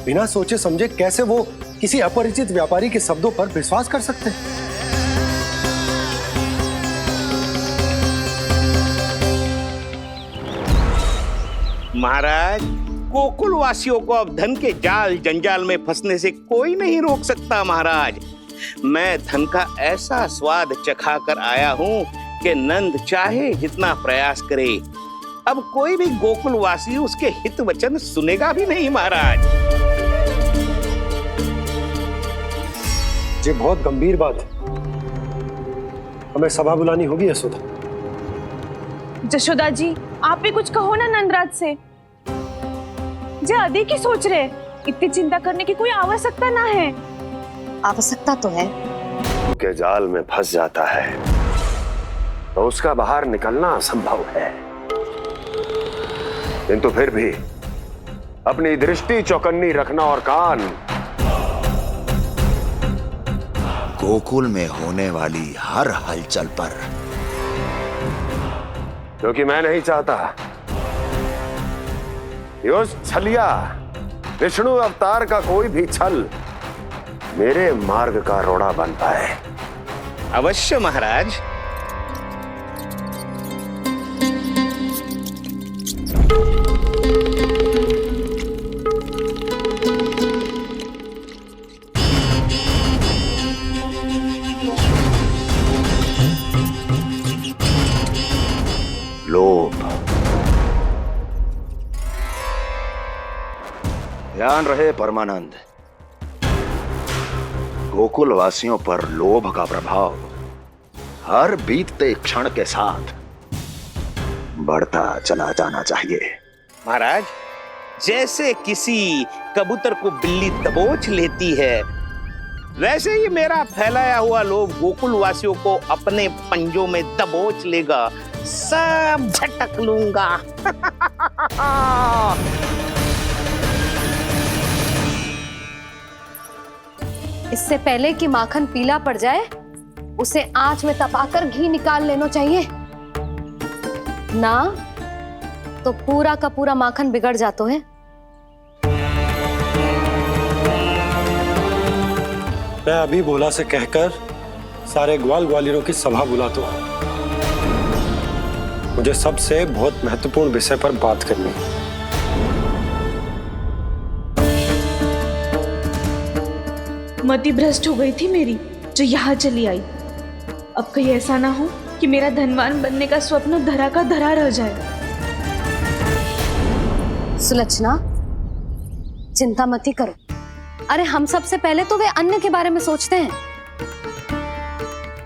बिना सोचे समझे कैसे वो किसी अपरिचित व्यापारी के शब्दों पर विश्वास कर सकते हैं? महाराज, गोकुल वासियों को अब धन के जाल जंजाल में फंसने से कोई नहीं रोक सकता। महाराज, मैं धन का ऐसा स्वाद चखा कर आया हूँ कि नंद चाहे जितना प्रयास करे, अब कोई भी गोकुल वासी उसके हित वचन सुनेगा भी नहीं। महाराज, ये बहुत गंभीर बात है, हमें सभा बुलानी होगी यशोदा। जशोदा जी, आप भी कुछ कहो ना नंदराज से। जे अधिक ही सोच रहे, इतनी चिंता करने की कोई आवश्यकता ना है। आवश्यकता तो है। के जाल में फंस जाता है तो उसका बाहर निकलना असंभव है, किंतु फिर भी अपनी दृष्टि चौकन्नी रखना और कान गोकुल में होने वाली हर हलचल पर, क्योंकि मैं नहीं चाहता कि उस छलिया विष्णु अवतार का कोई भी छल मेरे मार्ग का रोड़ा बन पाए। अवश्य महाराज। लोभ। ध्यान रहे परमानंद, गोकुल वासियों पर लोभ का प्रभाव हर बीतते क्षण के साथ बढ़ता चला जाना चाहिए। महाराज, जैसे किसी कबूतर को बिल्ली दबोच लेती है, वैसे ही मेरा फैलाया हुआ लोभ गोकुल वासियों को अपने पंजों में दबोच लेगा। सब झटक लूंगा। इससे पहले कि माखन पीला पड़ जाए, उसे आंच में तपाकर घी निकाल लेना चाहिए ना, तो पूरा का पूरा माखन बिगड़ जाता है। मैं अभी भोला से कहकर सारे ग्वाल ग्वालियरों की सभा बुलाता हूँ। मुझे सबसे बहुत महत्वपूर्ण विषय पर बात करनी है। मति भ्रष्ट हो गई थी मेरी, जो यहाँ चली आई। अब कहीं ऐसा ना हो कि मेरा धनवान बनने का स्वप्न धरा का धरा रह जाए। सुलक्षणा, चिंता मत ही करो। अरे हम सबसे पहले तो वे अन्न के बारे में सोचते हैं।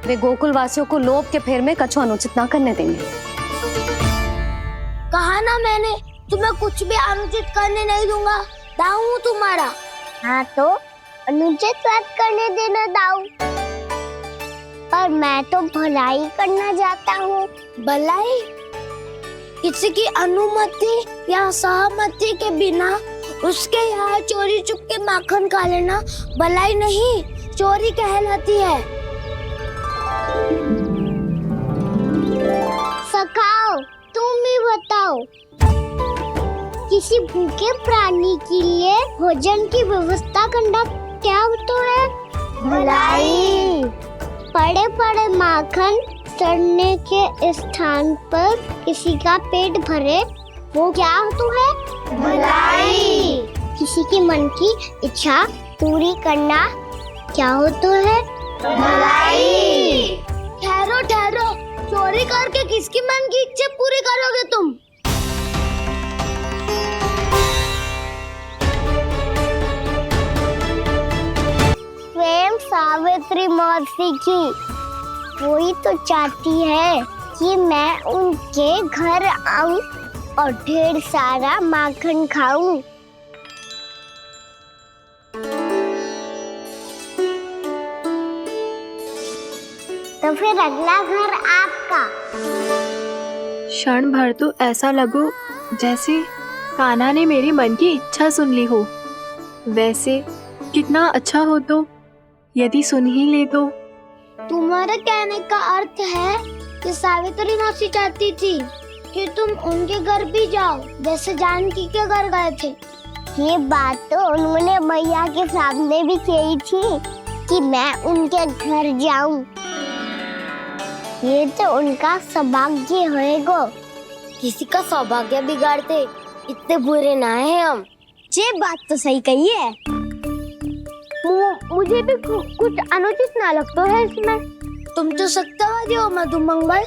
वे गोकुल वासियों को लोभ के फेर में कछु अनुचित ना करने देंगे। कहा ना मैंने, तुम्हें कुछ भी अनुचित करने नहीं दूंगा। दाऊ हूँ तुम्हारा। हाँ तो अनुचित बात करने देना दाऊ। पर मैं तो भलाई करना चाहता हूँ। भलाई? किसी की अनुमति या सहमति के बिना उसके यहाँ चोरी चुप के माखन खा लेना भलाई नहीं, चोरी कहलाती है। सखाओ, तुम ही बताओ, किसी भूखे प्राणी के लिए भोजन की व्यवस्था करना क्या तो है? भलाई। पड़े पड़े माखन सड़ने के स्थान पर किसी का पेट भरे, वो क्या तो है? भलाई। किसी के मन की इच्छा पूरी करना क्या हो तो है? भलाई। ठहरो ठहरो, चोरी करके किसकी मन की इच्छा पूरी करोगे तुम? स्वयं सावित्री मौसी की। वही तो चाहती है कि मैं उनके घर आऊं और ढेर सारा माखन खाऊं। तो फिर अगला घर आपका। क्षण भर तो ऐसा लगो जैसे कान्हा ने मेरे मन की इच्छा सुन ली हो। वैसे कितना अच्छा हो तो यदि सुन ही ले तो। तुम्हारे कहने का अर्थ है कि सावित्री मौसी चाहती थी कि तुम उनके घर भी जाओ, जैसे जानकी के घर गए थे। ये बात तो उन्होंने मैया के सामने भी कही थी कि मैं उनके घर जाऊं। ये तो उनका सौभाग्य होएगा। किसी का सौभाग्य बिगाड़ते इतने बुरे ना है हम। ये बात तो सही कही है। मुझे भी कुछ अनुचित ना लगता है इसमें। तुम तो सत्यवादी हो मधुमंगल,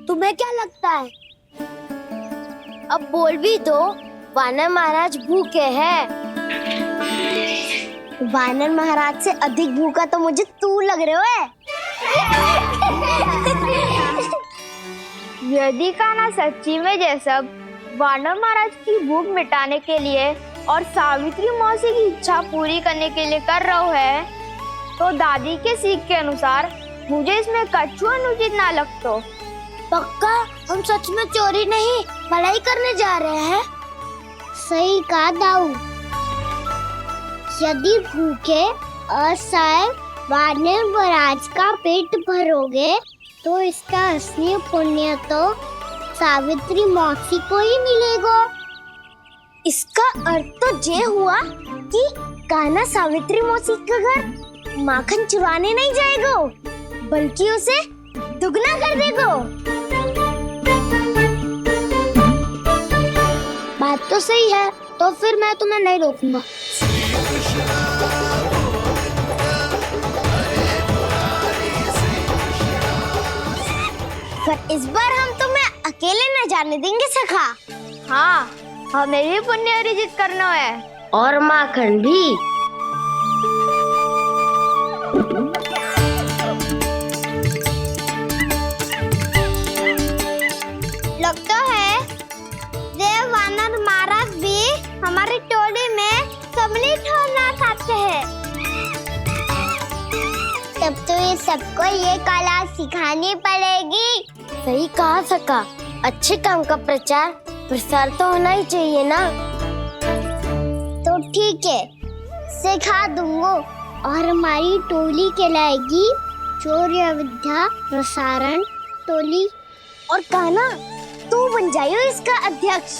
तुम्हें क्या लगता है? अब बोल भी दो, वानर महाराज भूखे हैं। वानर महाराज से अधिक भूखा तो मुझे तू लग रहे हो। यदि कान्हा सच्ची में जैसा वानर महाराज की भूख मिटाने के लिए और सावित्री मौसी की इच्छा पूरी करने के लिए कर रहा है, तो दादी के सीख के अनुसार मुझे इसमें कछु अनुचित ना लगता। पक्का हम सच में चोरी नहीं भलाई करने जा रहे हैं। सही कहा दाऊ। यदि भूखे असहाय वानर महाराज का पेट भरोगे तो इसका असली पुण्य तो सावित्री मौसी को ही मिलेगा। इसका अर्थ तो ये हुआ कि कान्हा सावित्री मौसी का घर माखन चुराने नहीं जाएगा, बल्कि उसे दुगना कर देगा। बात तो सही है, तो फिर मैं तुम्हें नहीं रोकूंगा। पर इस बार हम तुम्हें अकेले न जाने देंगे सखा। हाँ, हमें भी पुण्य अर्जित करना है और माखन भी। लगता है देव वानर महाराज भी हमारी टोली में सम्मिलित होना चाहते हैं। तब तो ये सबको ये कला सिखानी पड़ेगी। सही कहा सका, अच्छे काम का प्रचार प्रसार तो होना ही चाहिए ना। तो ठीक है, सिखा दूंगा और हमारी टोली कहलाएगी शौर्य विद्या प्रसारण टोली। और कान्हा तू बन जाइयो इसका अध्यक्ष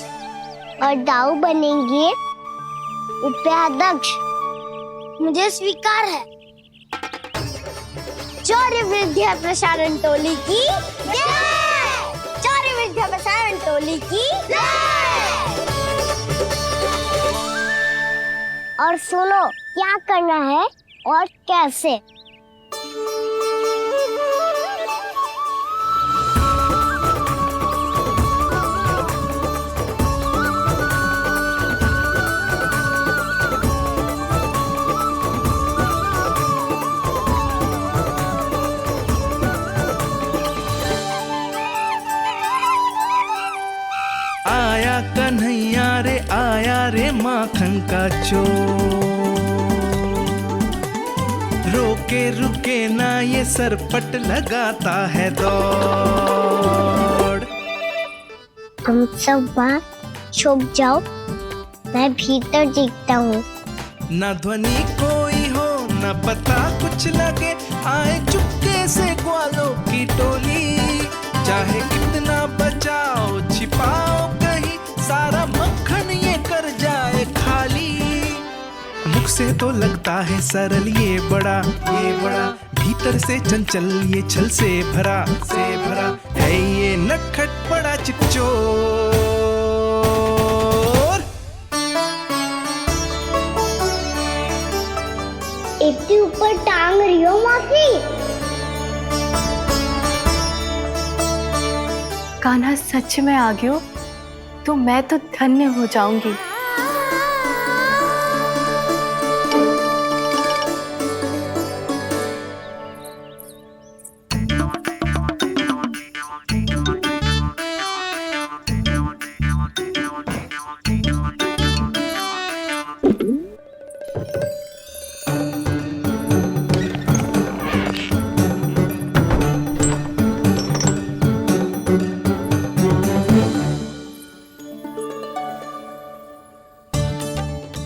और दाऊ बनेंगे उपाध्यक्ष। मुझे स्वीकार है। शौर्य विद्या प्रसारण टोली की जय! शौर्य विद्या प्रसारण टोली की जय! और सुनो क्या करना है और कैसे। आया कन्हैया रे आया रे माखन का चोर, रोके रुके ना ये सरपट लगाता है दौड़। तुम सब वहाँ छुप जाओ, मैं भीतर देखता हूँ। न ध्वनि कोई हो न पता कुछ लगे, आए चुपके से ग्वालों की टोली। चाहे कितना बचाओ छिपाओ कहीं, सारा मक्खन ये कर जाए खाली। मुख से तो लगता है सरल ये बड़ा भीतर से चंचल ये छल से भरा है ये नटखट बड़ा चिपचोर। इतने ऊपर टांग रही हो मासी। कान्हा सच में आ गयो तो मैं तो धन्य हो जाऊंगी।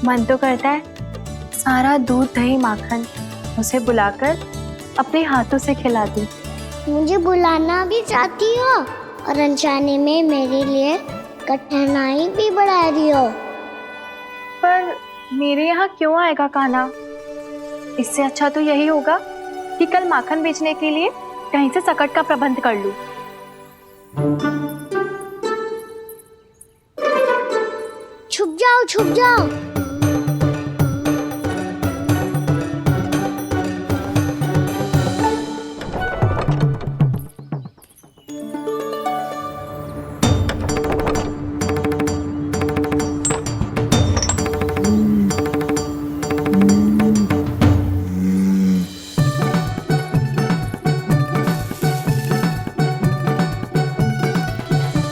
मन तो करता है सारा दूध दही माखन उसे बुलाकर अपने हाथों से खिला दूं। मुझे बुलाना भी चाहती हो और अनजाने में मेरे लिए कठिनाई भी बढ़ा रही हो। पर मेरे यहाँ क्यों आएगा कान्हा? इससे अच्छा तो यही होगा कि कल माखन बेचने के लिए कहीं से सकट का प्रबंध कर लूं। छुप जाओ छुप जाओ।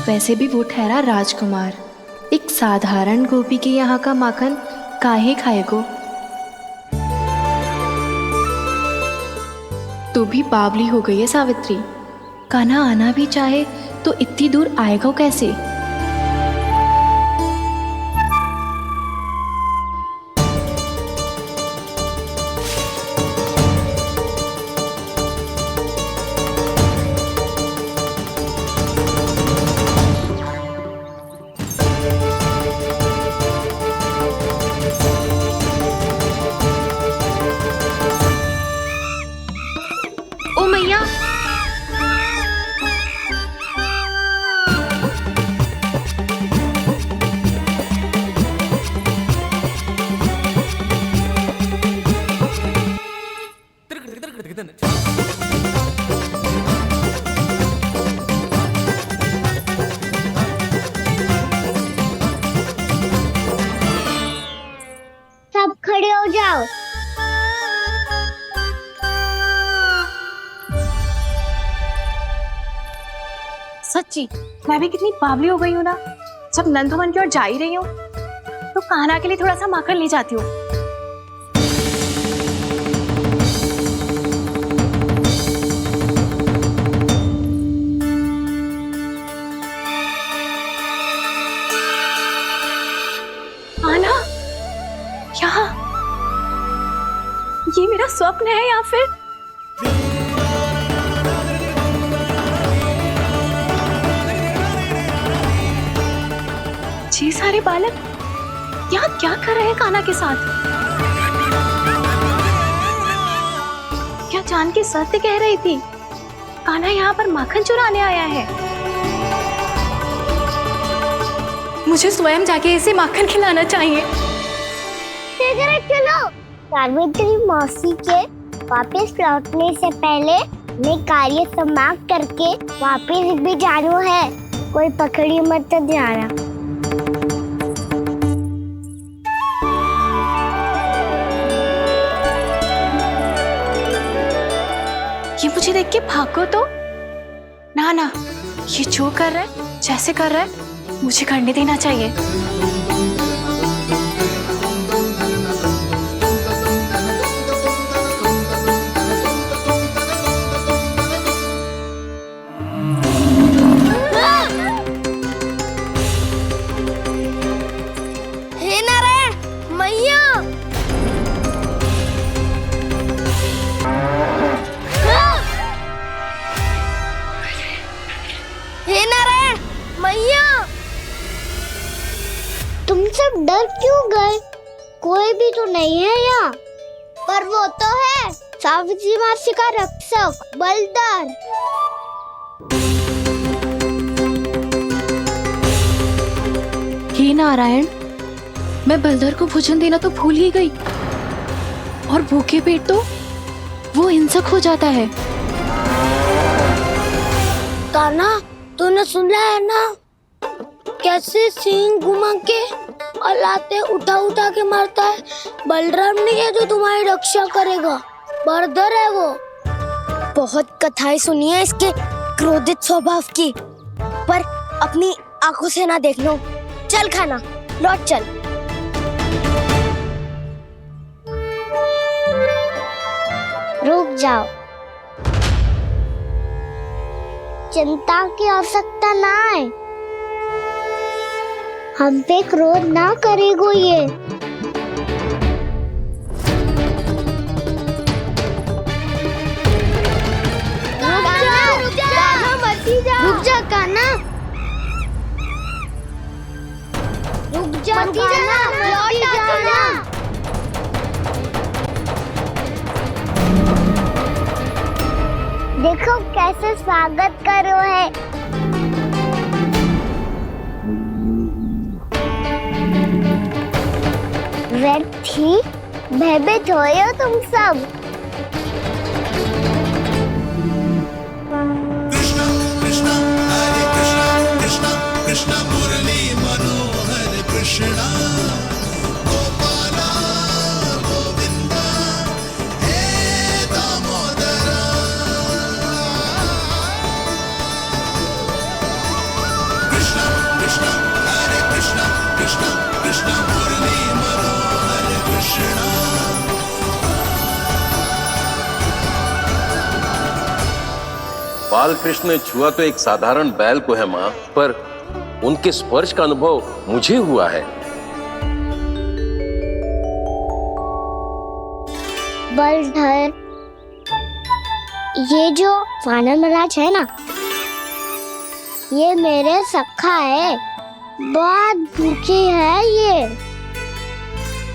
वैसे भी वो ठहरा राजकुमार, एक साधारण गोपी के यहाँ का माखन काहे खाएगो। तू भी बावली हो गई है सावित्री। कान्हा आना भी चाहे तो इतनी दूर आएगा कैसे? सच्ची मैं भी कितनी बावली हो गई हूँ ना। जब नंदभवन की ओर जा ही रही हूँ तो कान्हा के लिए थोड़ा सा माखन ले जाती हूँ। कान्हा, यहाँ ये मेरा स्वप्न है या फिर ये सारे बालक यहाँ क्या कर रहे हैं कान्हा के साथ? क्या जानकी सत्य कह रही थी? कान्हा यहाँ पर माखन चुराने आया है। मुझे स्वयं जाके इसे माखन खिलाना चाहिए। चलो, सावित्री मौसी के वापस लौटने से पहले मैं कार्य समाप्त करके वापस भी जानू है। कोई पकड़ी मत जाना। ये मुझे देख के भागो तो ना ना, ये जो कर रहा है, जैसे कर रहा है, मुझे करने देना चाहिए। हे नारायण मैया, हे नारायण मैया। तुम सब डर क्यों गए? कोई भी तो नहीं है यहाँ। पर वो तो है, सावित्री मासी का रक्षक बलदार। हे नारायण, मैं बलदर को भोजन देना तो भूल ही गई, और भूखे पेट तो वो हिंसक हो जाता है। कान्हा, तूने सुना है ना कैसे सींग घुमा के और लाते उठा उठा के मारता है? बलराम नहीं है जो तुम्हारी रक्षा करेगा, बलदर है वो। बहुत कथाएं सुनी है इसके क्रोधित स्वभाव की, पर अपनी आंखों से ना देख लो। चल खाना, लौट चल। रुक जाओ, चिंता की आवश्यकता ना है। हम पे क्रोध ना करेगो ये। रुक जा कान्हा, रुक जा कान्हा, लौट जाना। देखो कैसे स्वागत करो है। व्यर्थी भयभीत हो तुम सब। कृष्णा कृष्णा हरे कृष्णा कृष्णा कृष्णा मुरली मनोहर कृष्णा गोपाला गोविंदा हे दामोदरा। कृष्णा कृष्णा हरे कृष्णा कृष्णा कृष्णा मुरली मनोहर कृष्णा। बाल कृष्ण ने छुआ तो एक साधारण बैल को है माँ, पर उनके स्पर्श का अनुभव मुझे हुआ है। बलधर, ये जो वानर महाराज है ना, ये मेरे सखा है। बहुत भूखे है ये,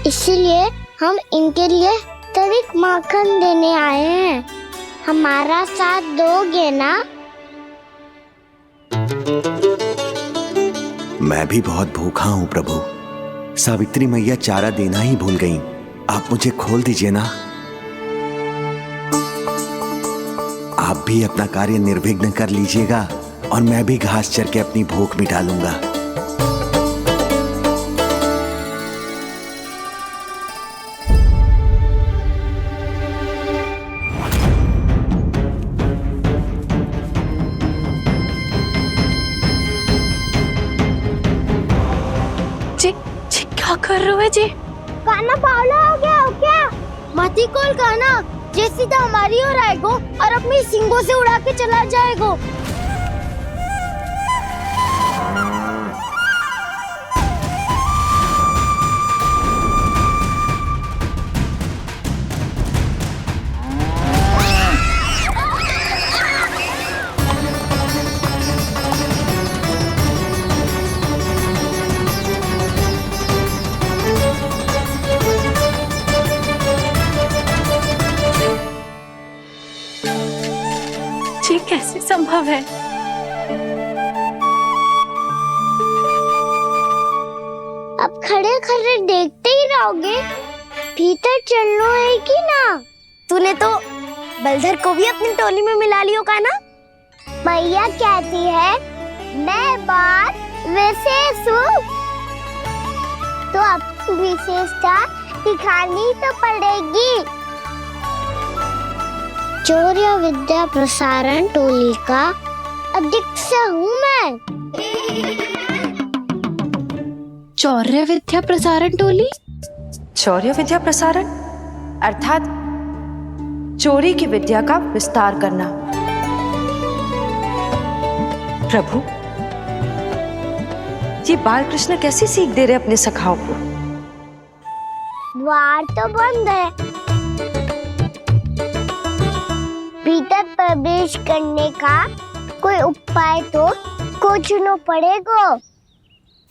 इसलिए हम इनके लिए तनिक माखन देने आए हैं। हमारा साथ दोगे ना? मैं भी बहुत भूखा हूँ प्रभु। सावित्री मैया चारा देना ही भूल गईं। आप मुझे खोल दीजिए ना। आप भी अपना कार्य निर्विघ्न कर लीजिएगा और मैं भी घास चर के अपनी भूख मिटा लूंगा। कर रहे हो जी? काना पावला हो गया हो क्या? मती कोल काना जे सीधा हमारी ओर आएगो और अपनी सींगों से उड़ा के चला जाएगो। ये कैसे संभव है? अब खड़े खड़े देखते ही रहोगे? भीतर चलना है कि ना? तूने तो बलधर को भी अपनी टोली में मिला लियो का ना? मैया कहती है मैं बात विशेष हूँ, तो अब विशेषता दिखानी तो पड़ेगी। चौर्य विद्या प्रसारण टोली का अध्यक्ष हूँ मैं। चौर्य विद्या प्रसारण टोली? चौर्य विद्या प्रसारण अर्थात चोरी की विद्या का विस्तार करना। प्रभु, ये बाल कृष्ण कैसी सीख दे रहे अपने सखाओं को? द्वार तो बंद है, भीतर प्रवेश करने का कोई उपाय तो खोजना पड़ेगा।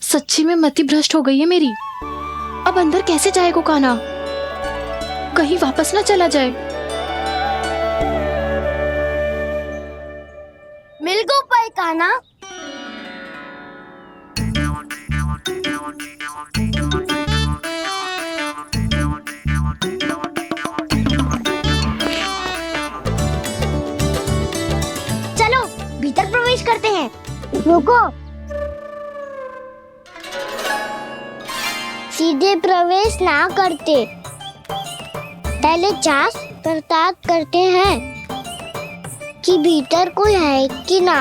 सच्ची में मति भ्रष्ट हो गई है मेरी। अब अंदर कैसे जाएगा कान्हा? कहीं वापस ना चला जाए। मिल गो उपाय कान्हा। चलो भीतर प्रवेश करते हैं। रुको, सीधे प्रवेश ना करते, पहले जांच पड़ताल करते हैं कि भीतर कोई है कि ना।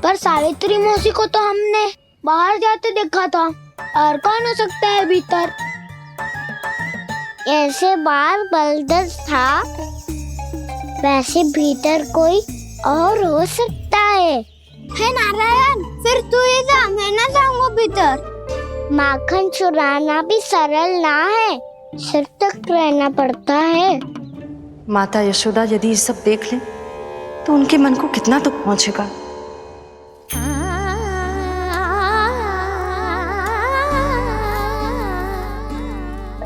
पर सावित्री मौसी को तो हमने बाहर जाते देखा था, और कौन हो सकता है भीतर? ऐसे बार बलदर था, वैसे भीतर कोई और हो सकता है नारायण, फिर तू ही जा, मैं ना जाऊंगा भीतर। माखन चुराना भी सरल ना है, सिर तक रहना पड़ता है। माता यशोदा यदि ये सब देख लें तो उनके मन को कितना दुख पहुंचेगा।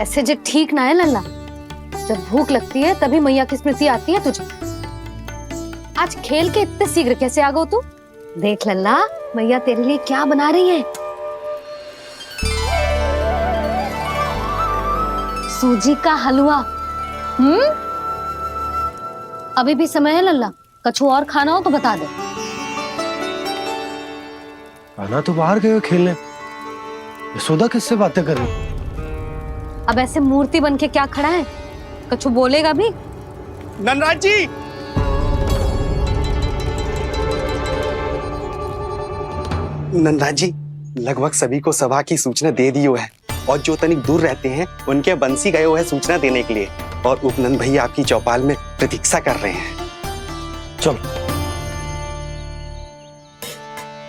ऐसे जो ठीक ना है लल्ला। जब भूख लगती है तभी मैया की स्मृति आती है तुझे। आज खेल के इतने शीघ्र कैसे आ गो तू? देख लल्ला, मैया तेरे लिए क्या बना रही है। सूजी का हलवा। अभी भी समय है लल्ला, कछु और खाना हो तो बता दे। कान्हा तो बाहर गए खेलने, यशोदा किससे बातें कर रही? अब ऐसे मूर्ति बन के क्या खड़ा है? कछु बोलेगा भी? नंदराज जी, नंदराज जी, लगभग सभी को सभा की सूचना दे दी है, और जो तनिक दूर रहते हैं उनके बंसी गए हुए हैं सूचना देने के लिए, और उपनंद भैया आपकी चौपाल में प्रतीक्षा कर रहे हैं। चल।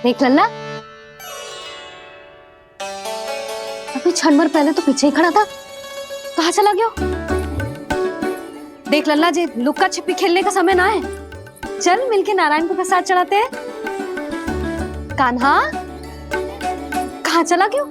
देख लल्ला, अभी क्षण भर पहले तो पीछे ही खड़ा था, कहाँ चला गया? देख लल्ला जी, लुक्का छिपी खेलने का समय ना है। चल मिलके नारायण को प्रसाद चढ़ाते हैं। कान्हा, कहाँ चला गया?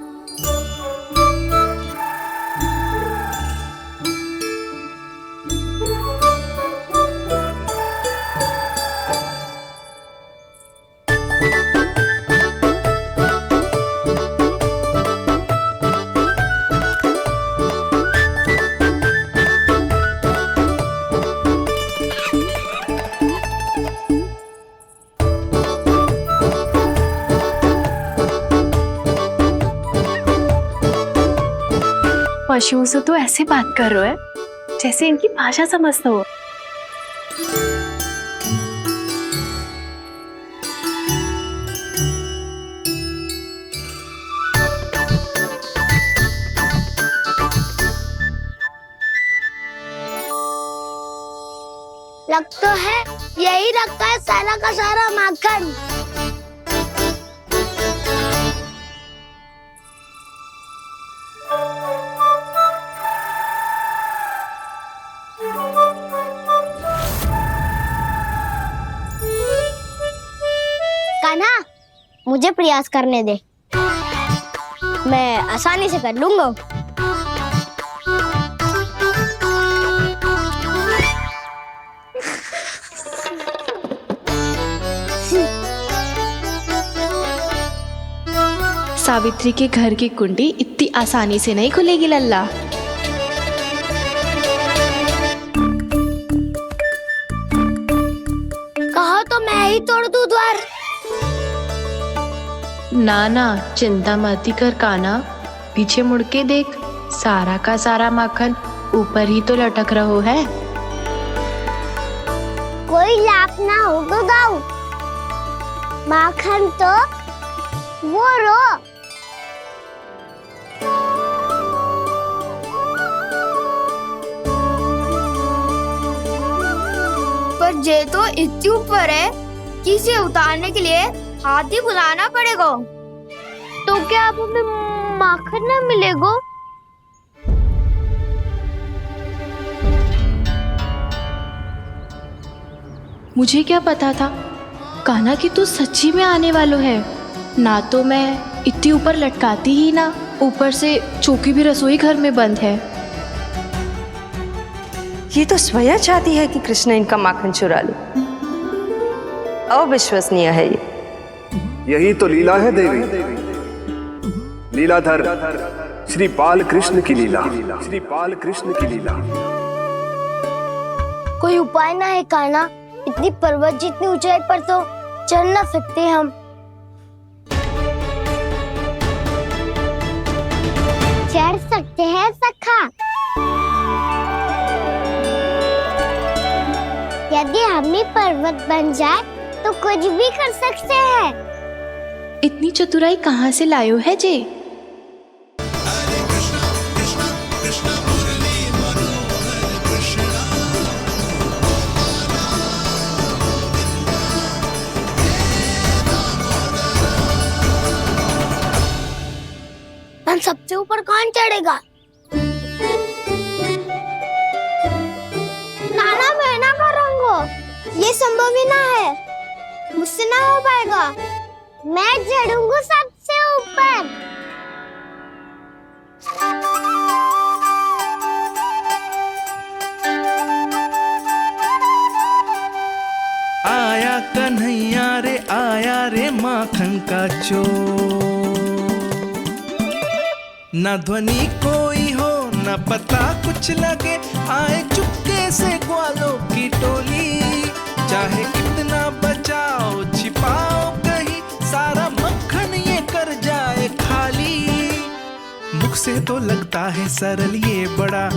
पशुओं से तो ऐसे बात कर रहे हो जैसे इनकी भाषा समझते हो। लग तो है, यही रखा है सारा का सारा माखन। कान्हा, मुझे प्रयास करने दे, मैं आसानी से कर लूंगा। सावित्री के घर की कुंडी इतनी आसानी से नहीं खुलेगी लल्ला। कहो तो मैं ही तोड़ दूं द्वार। ना ना, चिंता मत कर कान्हा, पीछे मुड़ के देख, सारा का सारा माखन ऊपर ही तो लटक रहो है। कोई लाभ ना हो तो दाऊ, माखन तो वो रो। पर जे तो इतनी ऊपर है कि इसे उतारने के लिए हाथी बुलाना पड़ेगा। तो क्या अब हमें माखन ना मिलेगा? मुझे क्या पता था कान्हा कि तू सच्ची में आने वालो है। ना तो मैं इतनी ऊपर लटकाती ही ना, ऊपर से चौकी भी रसोई घर में बंद है। ये तो स्वयं चाहती है कि कृष्ण इनका माखन चुरा ले। अविश्वसनीय है ये। यही तो लीला है देवी, लीलाधर श्री बाल कृष्ण की लीला, श्री बाल कृष्ण की लीला। कोई उपाय ना है कान्हा? इतनी पर्वत जितनी ऊंचाई पर तो चढ़ ना सकते हम। चढ़ सकते हैं सखा, यदि हम भी पर्वत बन जाए तो कुछ भी कर सकते हैं। इतनी चतुराई कहाँ से लायो है जे? हम सबसे ऊपर कौन चढ़ेगा? नाना मैं ना करूँगा, ये संभव ही ना है, मुझसे ना हो पाएगा। मैं चढ़ूंगा सबसे ऊपर। आया कन्हैया रे माखन का चोर। न ध्वनि कोई हो न पता कुछ लगे, आए चुपके से ग्वालों की टोली। चाहे कितना बचाओ छिपाओ कहीं, सारा मक्खन ये कर जाए खाली। मुख से तो लगता है सरल ये बड़ा,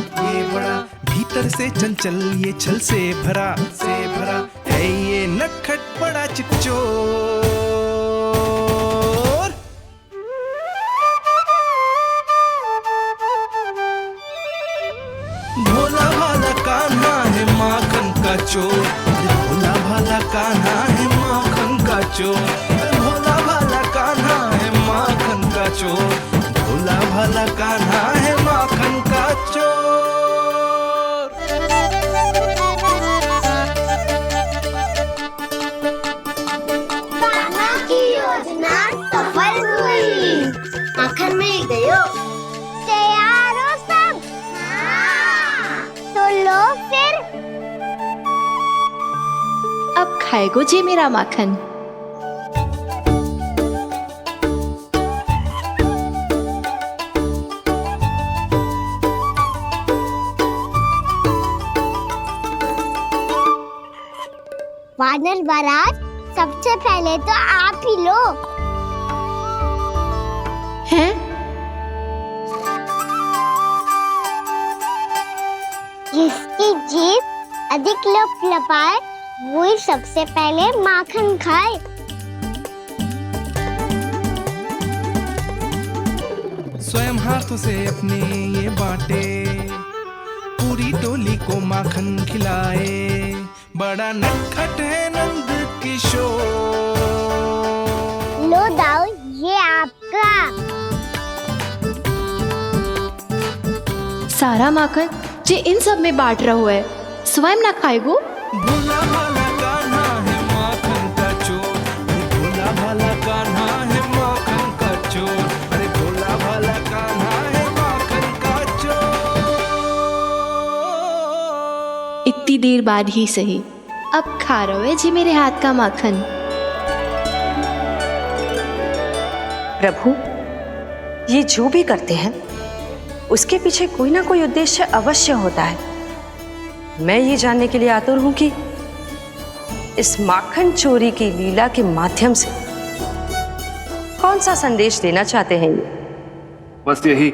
भीतर से चंचल ये छल से भरा है ये नटखट बड़ा चिकचोर। भोला भाला कान्हा है माखन का चोर, भोला भाला कान्हा है माखन का चोर, भोला भाला कान्हा है माखन का चोर, भोला भाला कान्हा है माखन का चोर। कान्हा की योजना सफल हुई, माखन मिल गयो। तैयार हो सब? तो लो फिर। अब खाएगो जे मेरा माखन। वानर महाराज, सबसे पहले तो आप ही लो। हैं? जिसकी जीभ अधिक लपलपाए वही सबसे पहले माखन खाए। स्वयं हाथों से अपने ये बांटे, पूरी टोली को माखन खिलाए। बड़ा नटखट है नंद किशोर। लो दाऊ, ये आपका। सारा माखन जे इन सब में बांट रहो है, स्वयं ना खाएगो। भोला भाला कान्हा है माखन का चोर, भोला भाला कान्हा है माखन का चोर, अरे भोला भाला कान्हा है माखन का चोर। इतनी देर बाद ही सही, अब खा रहो है जी मेरे हाथ का माखन। प्रभु, ये जो भी करते हैं उसके पीछे कोई ना कोई उद्देश्य अवश्य होता है। मैं ये जानने के लिए आतुर हूं कि इस माखन चोरी की लीला के माध्यम से कौन सा संदेश देना चाहते हैं ये। बस यही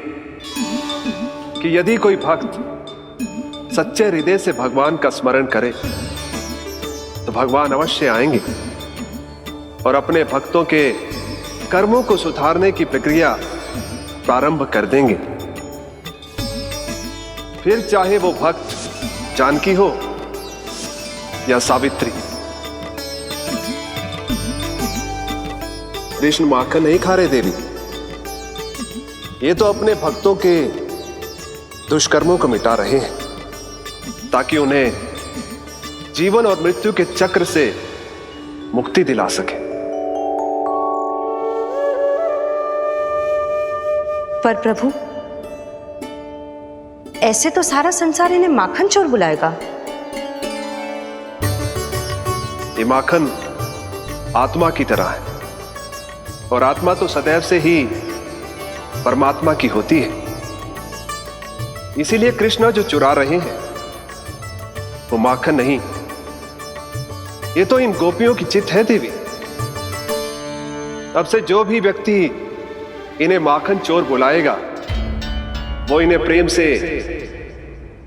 कि यदि कोई भक्त सच्चे हृदय से भगवान का स्मरण करे तो भगवान अवश्य आएंगे और अपने भक्तों के कर्मों को सुधारने की प्रक्रिया प्रारंभ कर देंगे। फिर चाहे वो भक्त जानकी हो या सावित्री। कृष्ण माखन नहीं खा रहे देवी, ये तो अपने भक्तों के दुष्कर्मों को मिटा रहे हैं ताकि उन्हें जीवन और मृत्यु के चक्र से मुक्ति दिला सके। पर प्रभु, ऐसे तो सारा संसार इन्हें माखन चोर बुलाएगा। ये माखन आत्मा की तरह है और आत्मा तो सदैव से ही परमात्मा की होती है। इसीलिए कृष्ण जो चुरा रहे हैं वो माखन नहीं, ये तो इन गोपियों की चित है देवी। अब से जो भी व्यक्ति इन्हें माखन चोर बुलाएगा वो इन्हें प्रेम से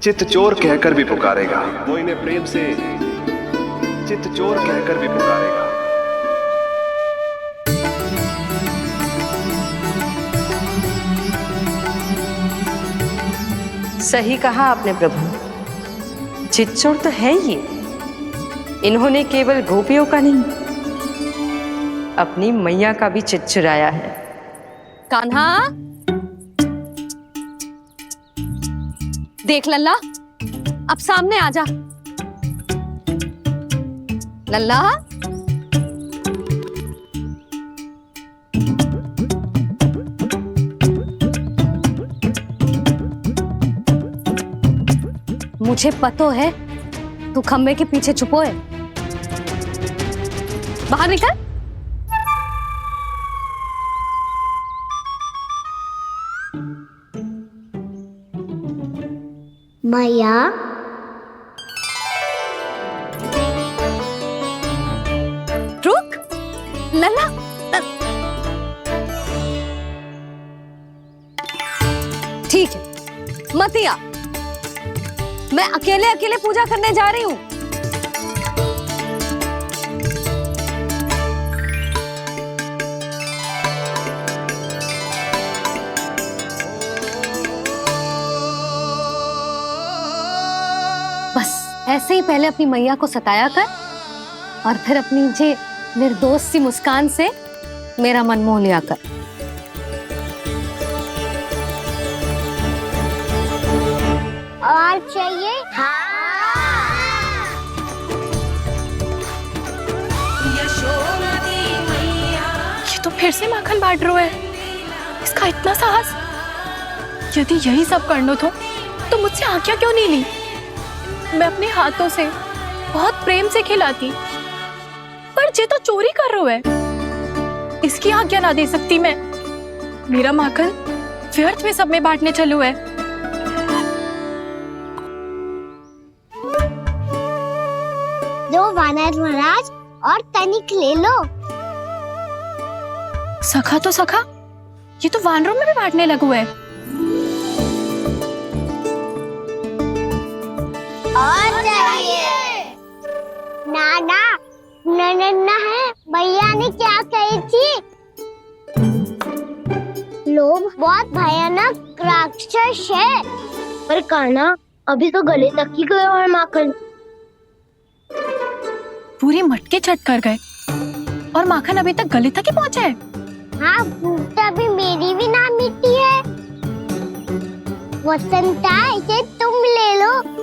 चित्त चोर कहकर भी पुकारेगा। वो इन्हें प्रेम से चित्त चोर कहकर भी पुकारेगा। सही कहा आपने प्रभु, चित्त चोर तो है ये। इन्होंने केवल गोपियों का नहीं, अपनी मैया का भी चित्त चुराया है। कान्हा, देख लल्ला, अब सामने आ जा। लल्ला, मुझे पतो है तू खम्बे के पीछे छुपो है। बाहर निकल। मैया, रुक। लल्ला, ठीक है, मत आ। मैं अकेले अकेले पूजा करने जा रही हूँ। ऐसे ही पहले अपनी मैया को सताया कर और फिर अपनी जे निर्दोष सी मुस्कान से मेरा मन मोह लिया कर। और चाहिए? ये तो फिर से माखन बांट रहा है। इसका इतना साहस। यदि यही सब करना तो मुझसे आज्ञा क्यों नहीं ली? मैं अपने हाथों से बहुत प्रेम से खिलाती, पर जे तो चोरी कर रहा है, इसकी आज्ञा ना दे सकती मैं। मेरा माखन व्यर्थ में सब में बांटने चलू है। दो वानर महाराज और तनिक ले लो। सखा तो सखा, ये तो वानरों में भी बांटने लगू है। और चाहिए? नाना, नन्ना है, भैया ने क्या कही थी? लोभ बहुत भयानक राक्षस है। पर कान्हा, अभी तो गले तक ही गया है माखन। पूरी मटके चट कर गए और माखन अभी तक गले तक ही पहुंचा है। हाँ, भूख तो अभी मेरी भी ना मिटी है। वसंता, इसे तुम ले लो।